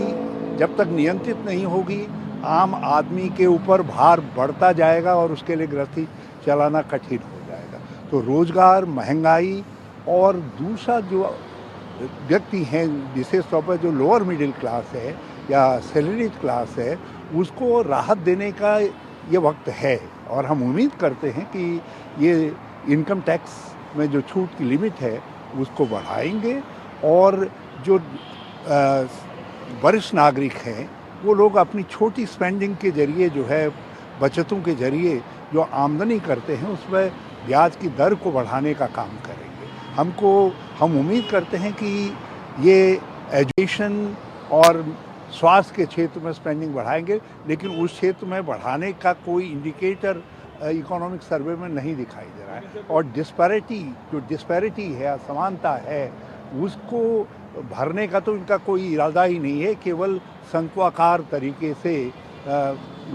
जब तक नियंत्रित नहीं होगी, आम आदमी के ऊपर भार बढ़ता जाएगा और उसके लिए गृहस्थी चलाना कठिन हो जाएगा। तो रोजगार, महंगाई और दूसरा जो व्यक्ति हैं विशेष तौर पर जो लोअर मिडिल क्लास है या सैलरीड क्लास है, उसको राहत देने का ये वक्त है। और हम उम्मीद करते हैं कि ये इनकम टैक्स में जो छूट की लिमिट है उसको बढ़ाएंगे और जो वरिष्ठ नागरिक हैं वो लोग अपनी छोटी स्पेंडिंग के जरिए जो है, बचतों के जरिए जो आमदनी करते हैं उसमें ब्याज की दर को बढ़ाने का काम करेंगे। हम उम्मीद करते हैं कि ये एजुकेशन और स्वास्थ्य के क्षेत्र में स्पेंडिंग बढ़ाएंगे, लेकिन उस क्षेत्र में बढ़ाने का कोई इंडिकेटर इकोनॉमिक सर्वे में नहीं दिखाई दे रहा है। और डिस्पैरिटी है, असमानता है, उसको भरने का तो इनका कोई इरादा ही नहीं है। केवल शंक्वाकार तरीके से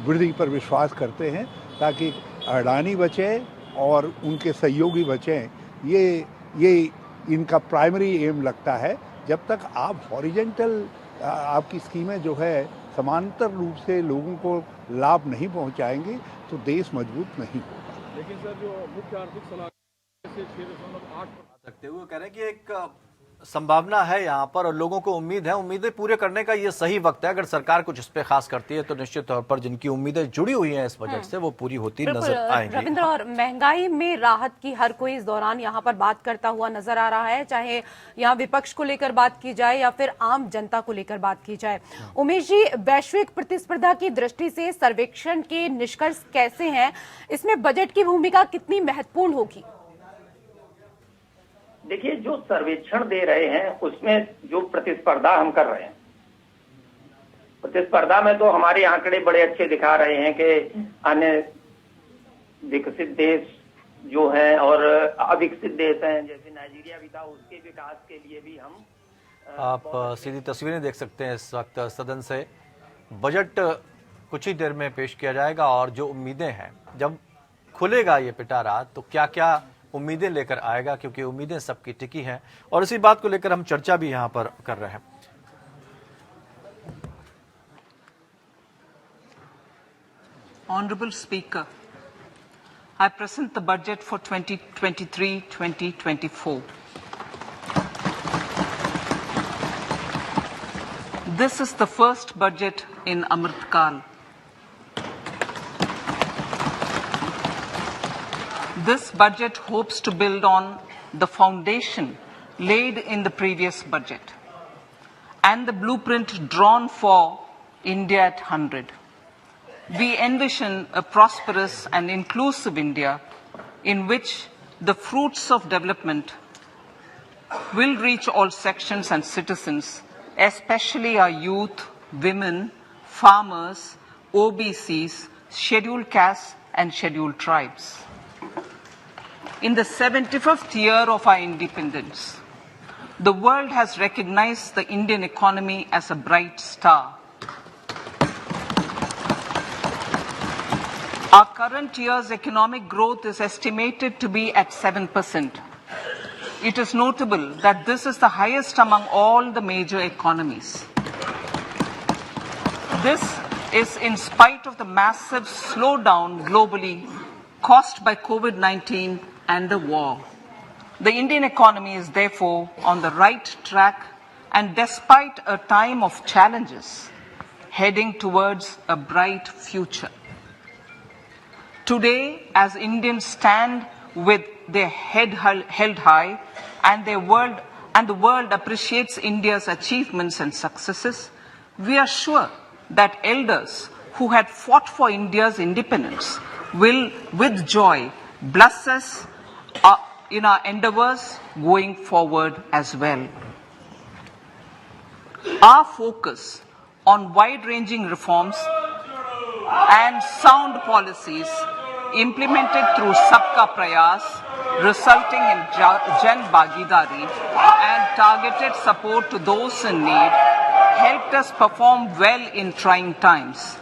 वृद्धि पर विश्वास करते हैं ताकि अडानी बचे और उनके सहयोगी बचें। ये इनका प्राइमरी एम लगता है। जब तक आप हॉरिजेंटल आपकी स्कीमें जो है समांतर रूप से लोगों को लाभ नहीं पहुंचाएंगी तो देश मजबूत नहीं होगा। लेकिन सर जो मुख्य आर्थिक सलाहकार से 6.8 रखते हुए कह रहे हैं कि एक संभावना है यहाँ पर और लोगों को उम्मीद है, उम्मीदें पूरे करने का ये सही वक्त है। अगर सरकार कुछ इस पे खास करती है तो निश्चित तौर पर जिनकी उम्मीदें जुड़ी हुई हैं इस बजट से वो पूरी होती नजर आएंगी। रविंद्र, और महंगाई में राहत की हर कोई इस दौरान यहाँ पर बात करता हुआ नजर आ रहा है, चाहे यहाँ विपक्ष को लेकर बात की जाए या फिर आम जनता को लेकर बात की जाए। उमेश जी, वैश्विक प्रतिस्पर्धा की दृष्टि से सर्वेक्षण के निष्कर्ष कैसे हैं? इसमें बजट की भूमिका कितनी महत्वपूर्ण होगी? देखिए, जो सर्वेक्षण दे रहे हैं उसमें जो प्रतिस्पर्धा हम कर रहे हैं, प्रतिस्पर्धा में तो हमारे आंकड़े बड़े अच्छे दिखा रहे हैं कि अन्य विकसित देश जो हैं और अविकसित देश हैं, जैसे नाइजीरिया भी था, उसके विकास के लिए भी हम आप सीधी तस्वीरें देख सकते हैं इस वक्त सदन से। बजट कुछ ही देर में पेश किया जाएगा और जो उम्मीदें हैं, जब खुलेगा ये पिटारा तो क्या क्या उम्मीदें लेकर आएगा, क्योंकि उम्मीदें सबकी टिकी हैं और इसी बात को लेकर हम चर्चा भी यहां पर कर रहे हैं। Honorable Speaker, I present the budget for 2023-2024. This is the first budget in Amrit Kal. This budget hopes to build on the foundation laid in the previous budget and the blueprint drawn for India at 100. We envision a prosperous and inclusive India in which the fruits of development will reach all sections and citizens, especially our youth, women, farmers, OBCs, scheduled castes and scheduled tribes. In the 75th year of our independence, the world has recognized the Indian economy as a bright star. Our current year's economic growth is estimated to be at 7%. It is notable that this is the highest among all the major economies. This is in spite of the massive slowdown globally caused by COVID-19 and the war. The Indian economy is therefore on the right track and despite a time of challenges, heading towards a bright future. Today, as Indians stand with their head held high and the world appreciates India's achievements and successes, we are sure that elders who had fought for India's independence will, with joy, bless us in our endeavors going forward as well. Our focus on wide-ranging reforms and sound policies implemented through Sabka Prayas, resulting in Jan Bhagidari and targeted support to those in need, helped us perform well in trying times.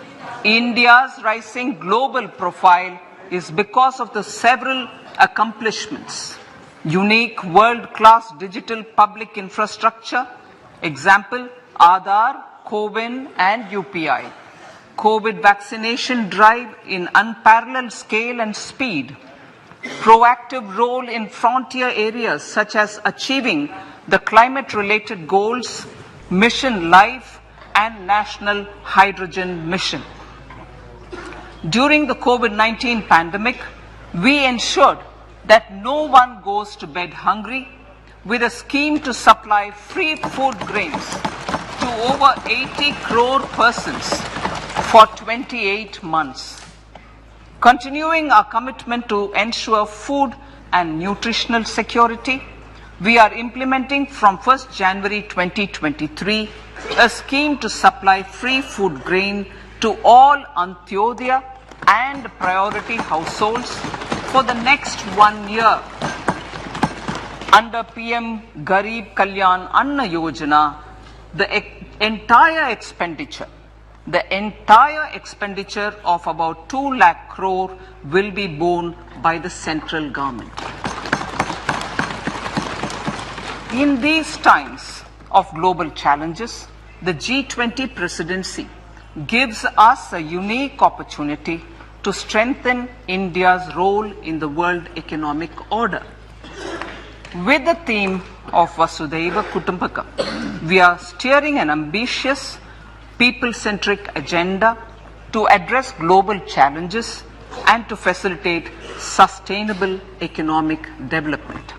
India's rising global profile is because of the several accomplishments. Unique world-class digital public infrastructure, example Aadhaar, CoWIN and UPI. COVID vaccination drive in unparalleled scale and speed. Proactive role in frontier areas such as achieving the climate-related goals, Mission Life and National Hydrogen Mission. During the COVID-19 pandemic, we ensured that no one goes to bed hungry with a scheme to supply free food grains to over 80 crore persons for 28 months. Continuing our commitment to ensure food and nutritional security, we are implementing from 1st January 2023 a scheme to supply free food grain to all Antyodaya and priority households for the next 1 year. Under PM Garib Kalyan Anna Yojana, the entire expenditure of about 2 lakh crore will be borne by the central government. In these times of global challenges, the G20 presidency gives us a unique opportunity to strengthen India's role in the world economic order. With the theme of Vasudhaiva Kutumbakam, we are steering an ambitious, people-centric agenda to address global challenges and to facilitate sustainable economic development.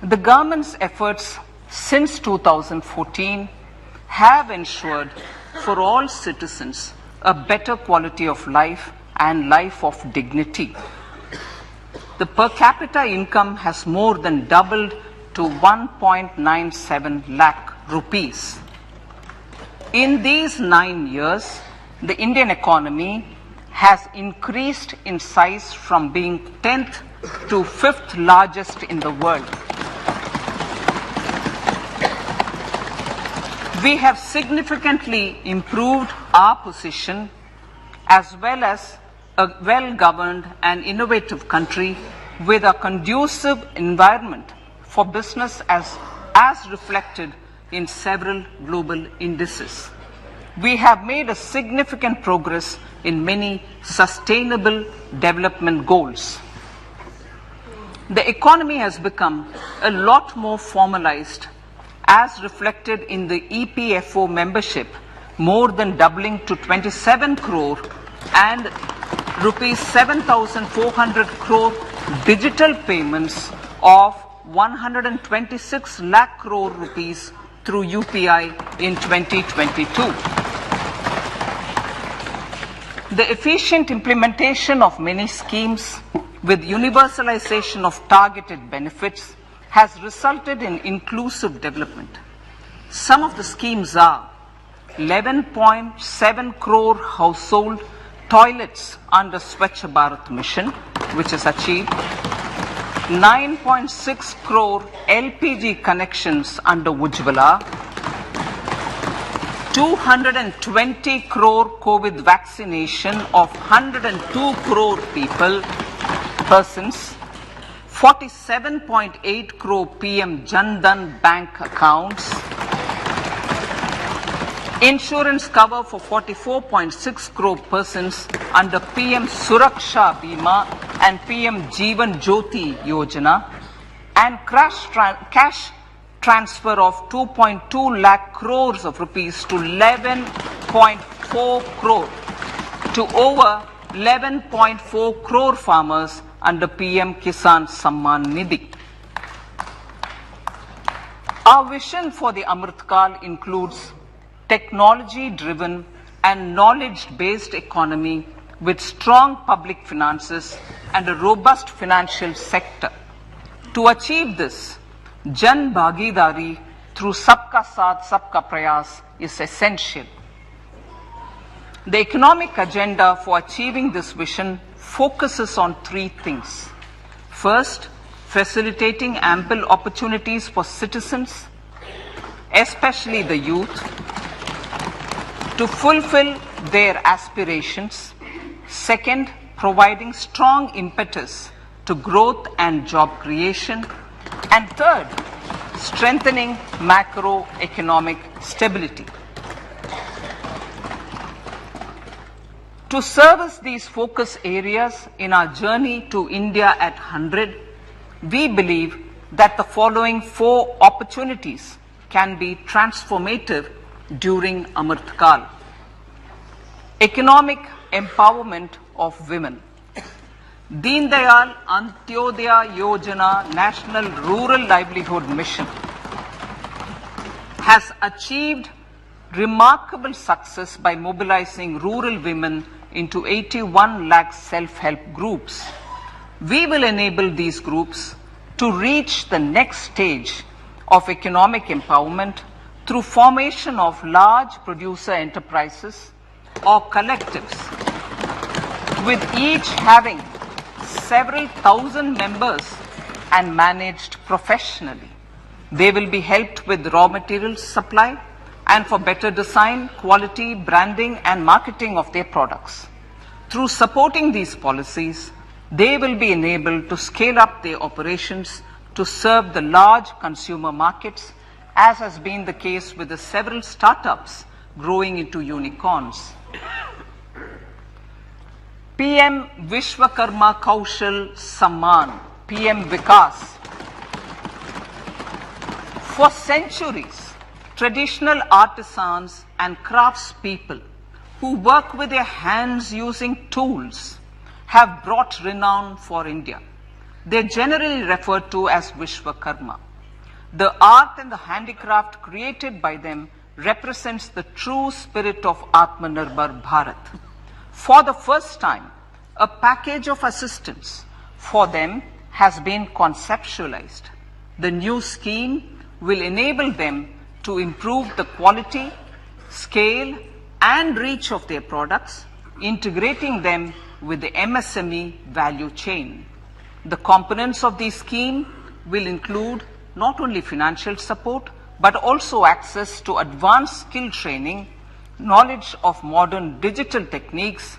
The government's efforts since 2014 have ensured for all citizens a better quality of life and life of dignity. The per capita income has more than doubled to 1.97 lakh rupees. In these 9 years, the Indian economy has increased in size from being 10th to 5th largest in the world. We have significantly improved our position as well as a well-governed and innovative country with a conducive environment for business as reflected in several global indices. We have made a significant progress in many sustainable development goals. The economy has become a lot more formalized as reflected in the EPFO membership, more than doubling to 27 crore and rupees 7,400 crore digital payments of 126 lakh crore rupees through UPI in 2022. The efficient implementation of many schemes with universalization of targeted benefits has resulted in inclusive development. Some of the schemes are 11.7 crore household toilets under Swachh Bharat mission, which is achieved, 9.6 crore LPG connections under Ujjwala, 220 crore COVID vaccination of 102 crore persons, 47.8 crore PM Jan Dhan bank accounts, insurance cover for 44.6 crore persons under PM Suraksha Bima and PM Jeevan Jyoti Yojana, and cash transfer of 2.2 lakh crores of rupees to 11.4 crore to over 11.4 crore farmers under PM Kisan Samman Nidhi. Our vision for the Amrit Kal includes technology-driven and knowledge-based economy with strong public finances and a robust financial sector. To achieve this, Jan Bhagidari through Sabka Saath, Sabka Prayas is essential. The economic agenda for achieving this vision focuses on three things. First, facilitating ample opportunities for citizens, especially the youth, to fulfill their aspirations. Second, providing strong impetus to growth and job creation. And third, strengthening macroeconomic stability. To service these focus areas in our journey to India at 100, we believe that the following 4 opportunities can be transformative during Amrit Kal. Economic empowerment of women. Deen Dayal Antyodaya Yojana National Rural Livelihood Mission has achieved remarkable success by mobilizing rural women into 81 lakh self-help groups. We will enable these groups to reach the next stage of economic empowerment through formation of large producer enterprises or collectives, with each having several thousand members and managed professionally. They will be helped with raw materials supply and for better design, quality, branding and marketing of their products. Through supporting these policies, they will be enabled to scale up their operations to serve the large consumer markets as has been the case with the several startups growing into unicorns. PM Vishwakarma Kaushal Samman, PM Vikas. For centuries, traditional artisans and craftspeople who work with their hands using tools have brought renown for India. They are generally referred to as Vishwakarma. The art and the handicraft created by them represents the true spirit of Atmanirbhar Bharat. For the first time, a package of assistance for them has been conceptualized. The new scheme will enable them to improve the quality, scale, and reach of their products, integrating them with the MSME value chain. The components of this scheme will include not only financial support, but also access to advanced skill training, knowledge of modern digital techniques,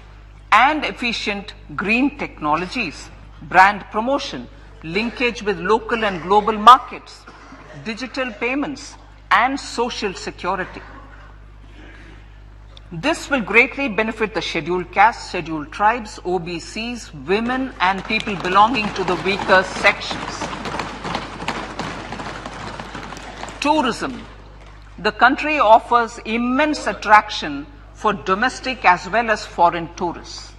and efficient green technologies, brand promotion, linkage with local and global markets, digital payments, and social security. This will greatly benefit the scheduled castes, scheduled tribes, OBCs, women, and people belonging to the weaker sections. Tourism. The country offers immense attraction for domestic as well as foreign tourists.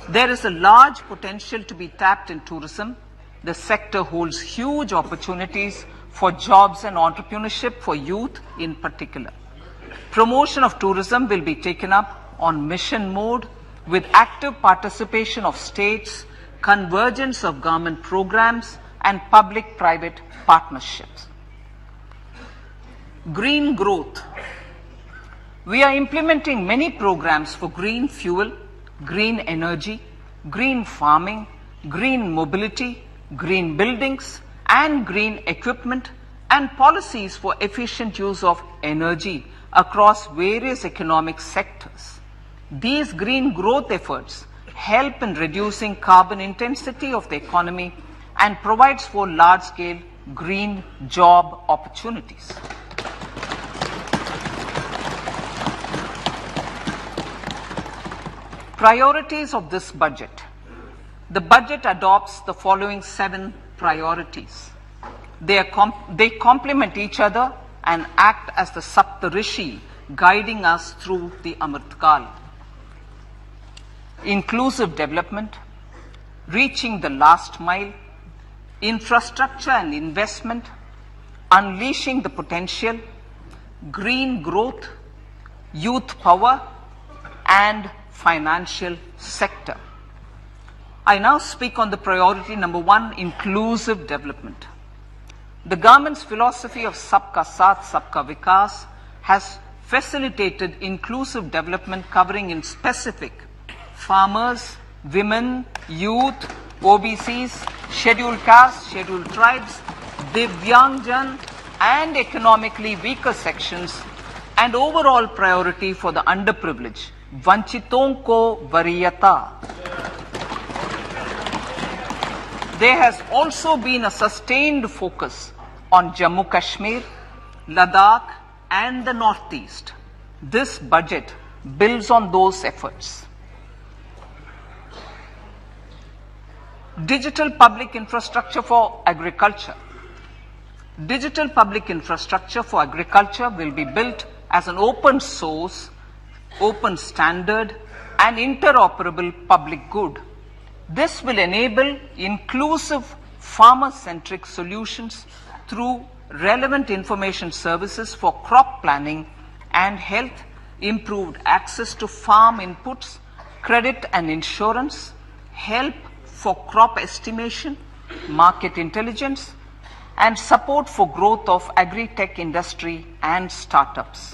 There is a large potential to be tapped in tourism. The sector holds huge opportunities for jobs and entrepreneurship for youth in particular. Promotion of tourism will be taken up on mission mode with active participation of states, convergence of government programs, and public-private partnerships. Green growth. We are implementing many programs for green fuel, green energy, green farming, green mobility, green buildings, and green equipment, and policies for efficient use of energy across various economic sectors. These green growth efforts help in reducing carbon intensity of the economy and provides for large-scale green job opportunities. Priorities of this budget. The budget adopts the following 7 priorities. They complement each other and act as the Saptarishi guiding us through the Amritkal. Inclusive development, reaching the last mile, infrastructure and investment, unleashing the potential, green growth, youth power, and financial sector. I now speak on the priority number 1, inclusive development. The government's philosophy of Sabka Saath, Sabka Vikas has facilitated inclusive development covering in specific farmers, women, youth, OBCs, scheduled castes, scheduled tribes, Divyangjan, and economically weaker sections, and overall priority for the underprivileged, Vanchiton ko Variyata. There has also been a sustained focus on Jammu Kashmir, Ladakh, and the Northeast. This budget builds on those efforts. Digital public infrastructure for agriculture. Digital public infrastructure for agriculture will be built as an open source, open standard, and interoperable public good. This will enable inclusive farmer-centric solutions through relevant information services for crop planning and health, improved access to farm inputs, credit and insurance, help for crop estimation, market intelligence, and support for growth of agri-tech industry and startups.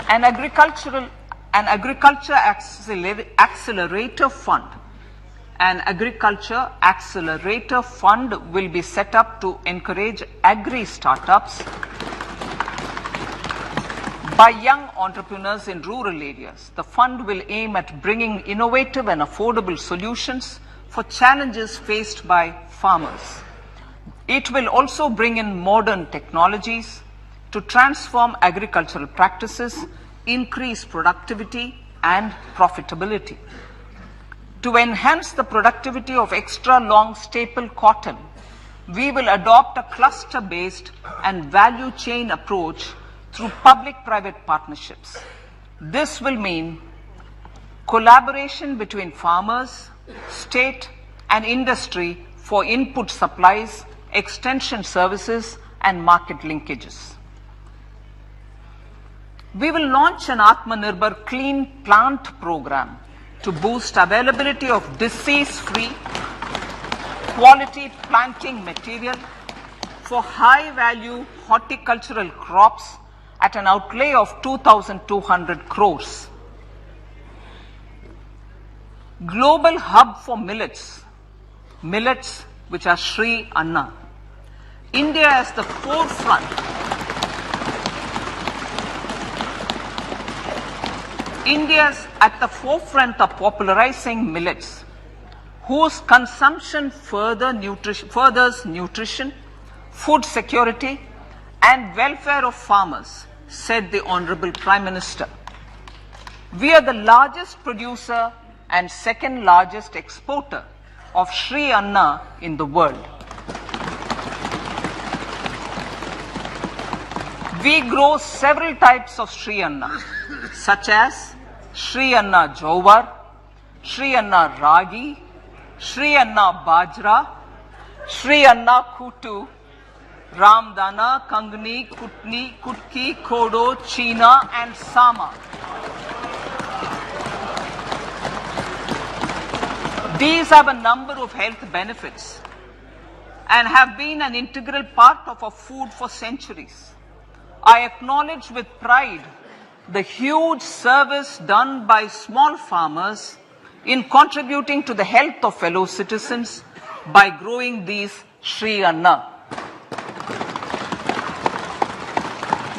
An agriculture accelerator fund. An agriculture accelerator fund will be set up to encourage agri startups by young entrepreneurs in rural areas. The fund will aim at bringing innovative and affordable solutions for challenges faced by farmers. It will also bring in modern technologies to transform agricultural practices, increase productivity and profitability. To enhance the productivity of extra long staple cotton, we will adopt a cluster-based and value chain approach through public-private partnerships. This will mean collaboration between farmers, state and industry for input supplies, extension services and market linkages. We will launch an Atmanirbhar Clean Plant program to boost availability of disease-free, quality planting material for high-value horticultural crops at an outlay of 2,200 crores. Global hub for millets which are Sri Anna. India is the forefront India's at the forefront of popularizing millets, whose consumption furthers nutrition, food security and welfare of farmers, said the Honorable Prime Minister. We are the largest producer and second largest exporter of Sri Anna in the world. We grow several types of Sri Anna, such as Sri Anna Jowar, Sri Anna Ragi, Sri Anna Bajra, Sri Anna Kutu, Ramdana, Kangni, Kutni, Kutki, Kodo, China and Sama. These have a number of health benefits and have been an integral part of our food for centuries. I acknowledge with pride the huge service done by small farmers in contributing to the health of fellow citizens by growing these Sri Anna.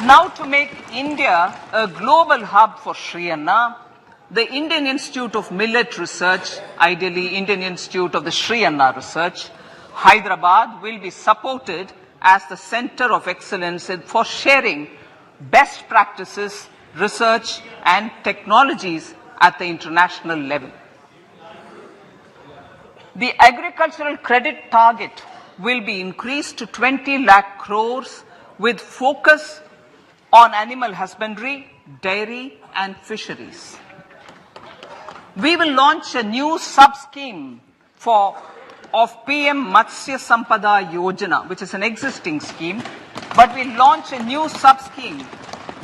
Now, to make India a global hub for Sri Anna, the Indian Institute of Millet Research, ideally Indian Institute of the Sri Anna Research, Hyderabad, will be supported as the center of excellence for sharing best practices, research and technologies at the international level. The agricultural credit target will be increased to 20 lakh crores with focus on animal husbandry, dairy and fisheries. We will launch a new sub-scheme of PM Matsya Sampada Yojana, which is an existing scheme, but we'll launch a new sub-scheme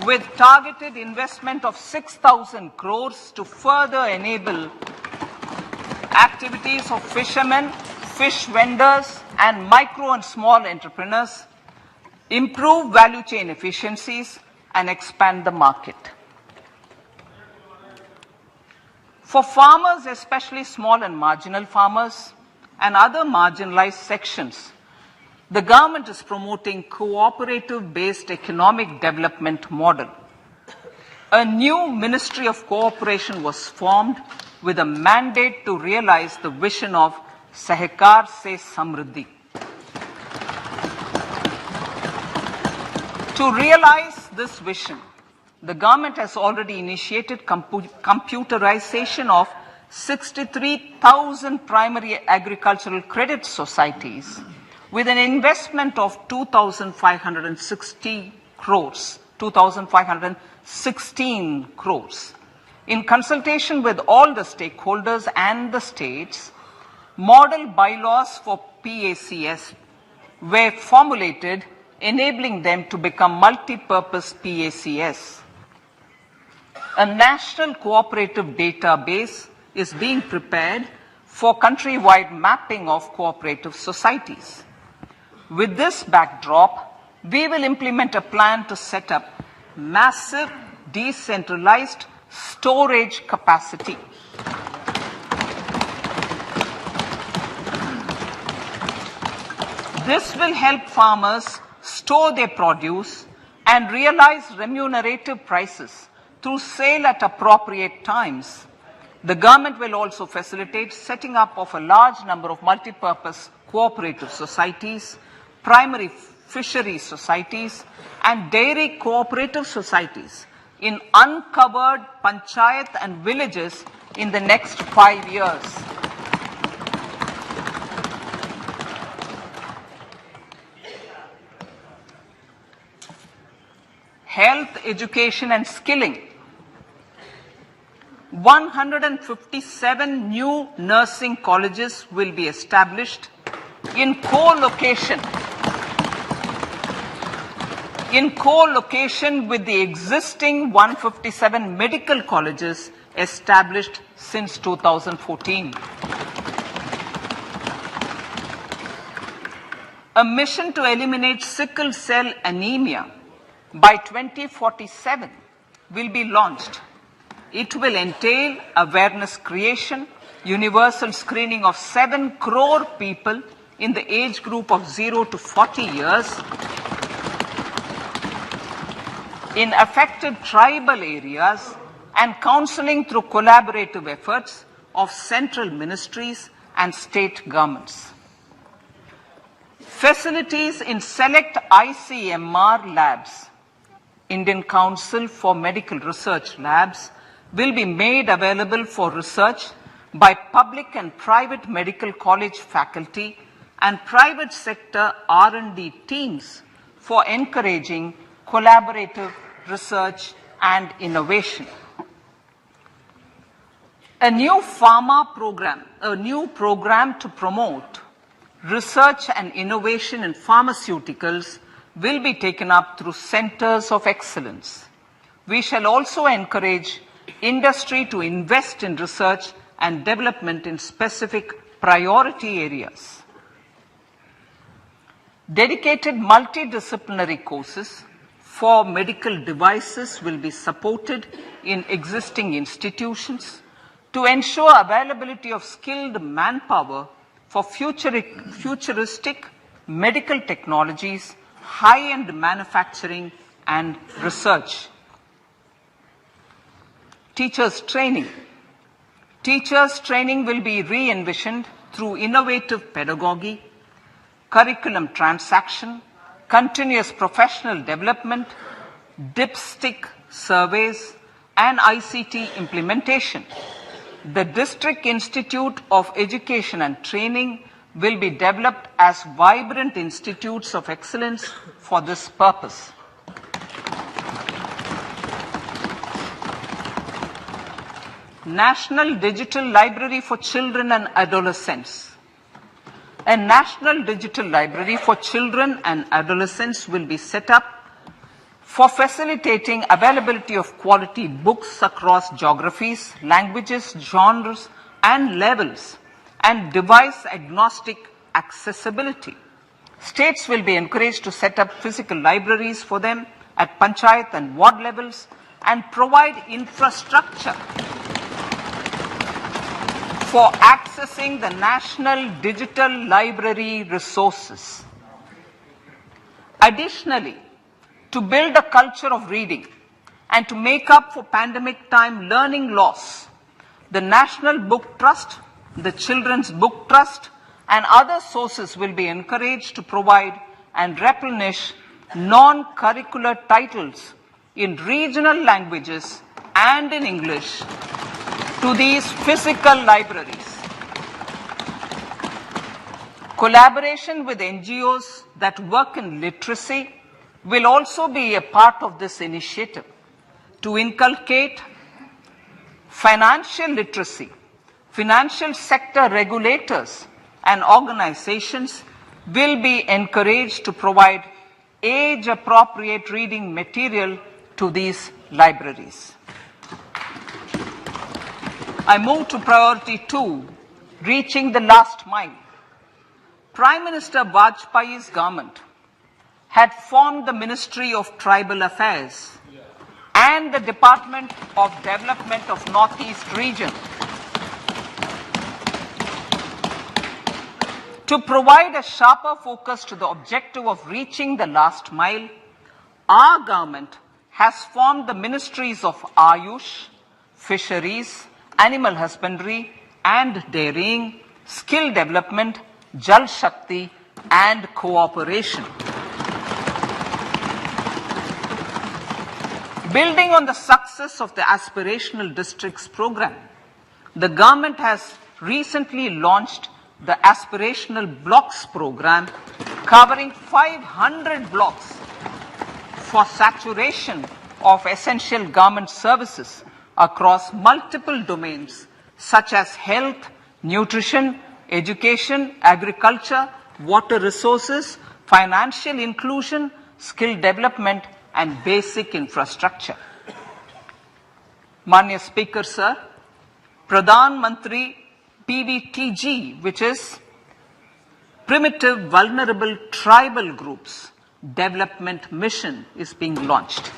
with targeted investment of 6,000 crores to further enable activities of fishermen, fish vendors and micro and small entrepreneurs, improve value chain efficiencies and expand the market. For farmers, especially small and marginal farmers and other marginalized sections, the government is promoting cooperative-based economic development model. A new Ministry of Cooperation was formed with a mandate to realize the vision of Sahkar se Samriddhi. To realize this vision, the government has already initiated computerization of 63,000 primary agricultural credit societies with an investment of 2,516 crores. In consultation with all the stakeholders and the states, model bylaws for PACS were formulated, enabling them to become multi-purpose PACS. A national cooperative database is being prepared for countrywide mapping of cooperative societies. With this backdrop, we will implement a plan to set up massive decentralized storage capacity. This will help farmers store their produce and realize remunerative prices through sale at appropriate times, The government will also facilitate setting up of a large number of multi-purpose cooperative societies, primary fisheries societies, and dairy cooperative societies in uncovered panchayat and villages in the next 5 years. Health, education and skilling. 157 new nursing colleges will be established in co-location with the existing 157 medical colleges established since 2014. A mission to eliminate sickle cell anemia by 2047 will be launched. It will entail awareness creation, universal screening of 7 crore people in the age group of 0 to 40 years in affected tribal areas, and counseling through collaborative efforts of central ministries and state governments. Facilities in select ICMR labs, Indian Council for Medical Research Labs, will be made available for research by public and private medical college faculty and private sector R&D teams for encouraging collaborative research and innovation. A new program to promote research and innovation in pharmaceuticals will be taken up through centers of excellence. We shall also encourage industry to invest in research and development in specific priority areas. Dedicated multidisciplinary courses for medical devices will be supported in existing institutions to ensure availability of skilled manpower for futuristic medical technologies, high-end manufacturing and research. Teachers training. Teachers training will be re-envisioned through innovative pedagogy, curriculum transaction, continuous professional development, dipstick surveys, and ICT implementation. The District Institute of Education and Training will be developed as vibrant institutes of excellence for this purpose. National Digital Library for Children and Adolescents. A National Digital Library for Children and Adolescents will be set up for facilitating availability of quality books across geographies, languages, genres, and levels, and device-agnostic accessibility. States will be encouraged to set up physical libraries for them at panchayat and ward levels and provide infrastructure for accessing the national digital library resources. Additionally, to build a culture of reading and to make up for pandemic time learning loss, the National Book Trust, the Children's Book Trust, and other sources will be encouraged to provide and replenish non-curricular titles in regional languages and in English to these physical libraries. Collaboration with NGOs that work in literacy will also be a part of this initiative to inculcate financial literacy. Financial sector regulators and organizations will be encouraged to provide age-appropriate reading material to these libraries. I move to priority 2, reaching the last mile. Prime Minister Vajpayee's government had formed the Ministry of Tribal Affairs and the Department of Development of Northeast Region to provide a sharper focus to the objective of reaching the last mile. Our government has formed the Ministries of Ayush, Fisheries, animal husbandry and dairying, skill development, Jal Shakti, and cooperation. Building on the success of the Aspirational Districts program, the government has recently launched the Aspirational Blocks program, covering 500 blocks for saturation of essential government services across multiple domains such as health, nutrition, education, agriculture, water resources, financial inclusion, skill development, and basic infrastructure. Manya Speaker, sir, Pradhan Mantri PVTG, which is Primitive Vulnerable Tribal Groups Development Mission, is being launched.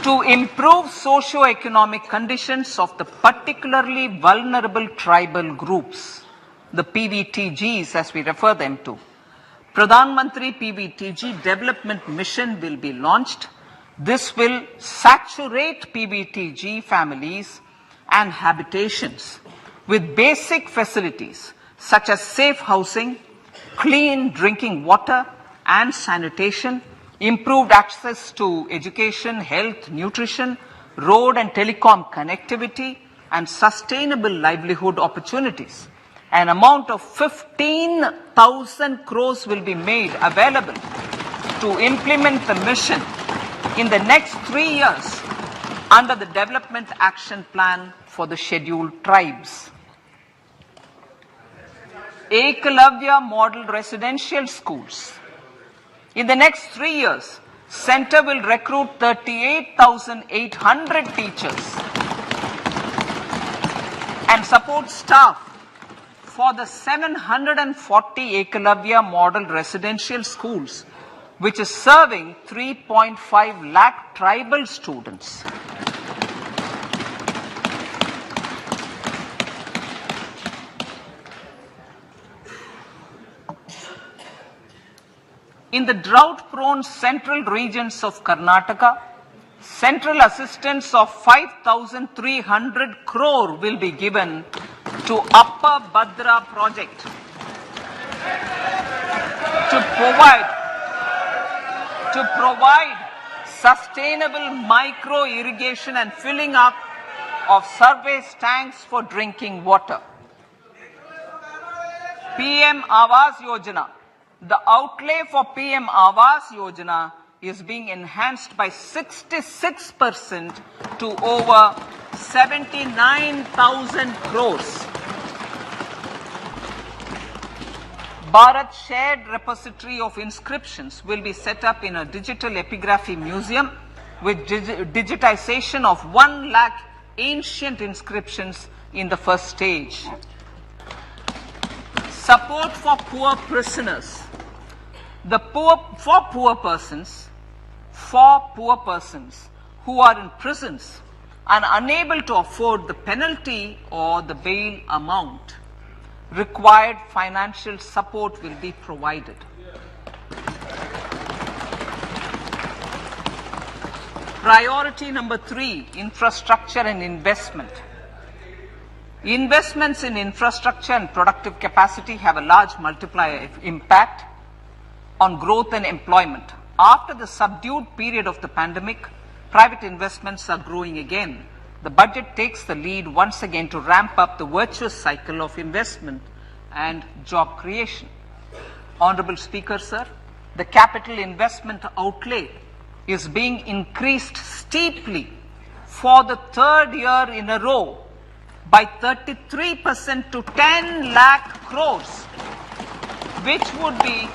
To improve socio-economic conditions of the particularly vulnerable tribal groups, the PVTGs as we refer them to, Pradhan Mantri PVTG Development Mission will be launched. This will saturate PVTG families and habitations with basic facilities such as safe housing, clean drinking water and sanitation, improved access to education, health, nutrition, road and telecom connectivity, and sustainable livelihood opportunities. An amount of 15,000 crores will be made available to implement the mission in the next 3 years under the Development Action Plan for the Scheduled Tribes. Ekalavya Model Residential Schools. In the next 3 years, Center will recruit 38,800 teachers and support staff for the 740 Ekalavya Model Residential Schools, which is serving 3.5 lakh tribal students. In the drought-prone central regions of Karnataka, central assistance of 5,300 crore will be given to Upper Bhadra project to provide sustainable micro irrigation and filling up of surface tanks for drinking water. PM Awas Yojana. The outlay for PM Awas Yojana is being enhanced by 66% to over 79,000 crores. Bharat Shared Repository of Inscriptions will be set up in a digital epigraphy museum with digitization of 1 lakh ancient inscriptions in the first stage. Support for poor prisoners. For poor persons who are in prisons and unable to afford the penalty or the bail amount, required financial support will be provided. Priority number 3, infrastructure and investment. Investments in infrastructure and productive capacity have a large multiplier impact on growth and employment. After the subdued period of the pandemic, private investments are growing again. The budget takes the lead once again to ramp up the virtuous cycle of investment and job creation. Honorable Speaker, sir, the capital investment outlay is being increased steeply for the 3rd year in a row by 33% to 10 lakh crores, which would be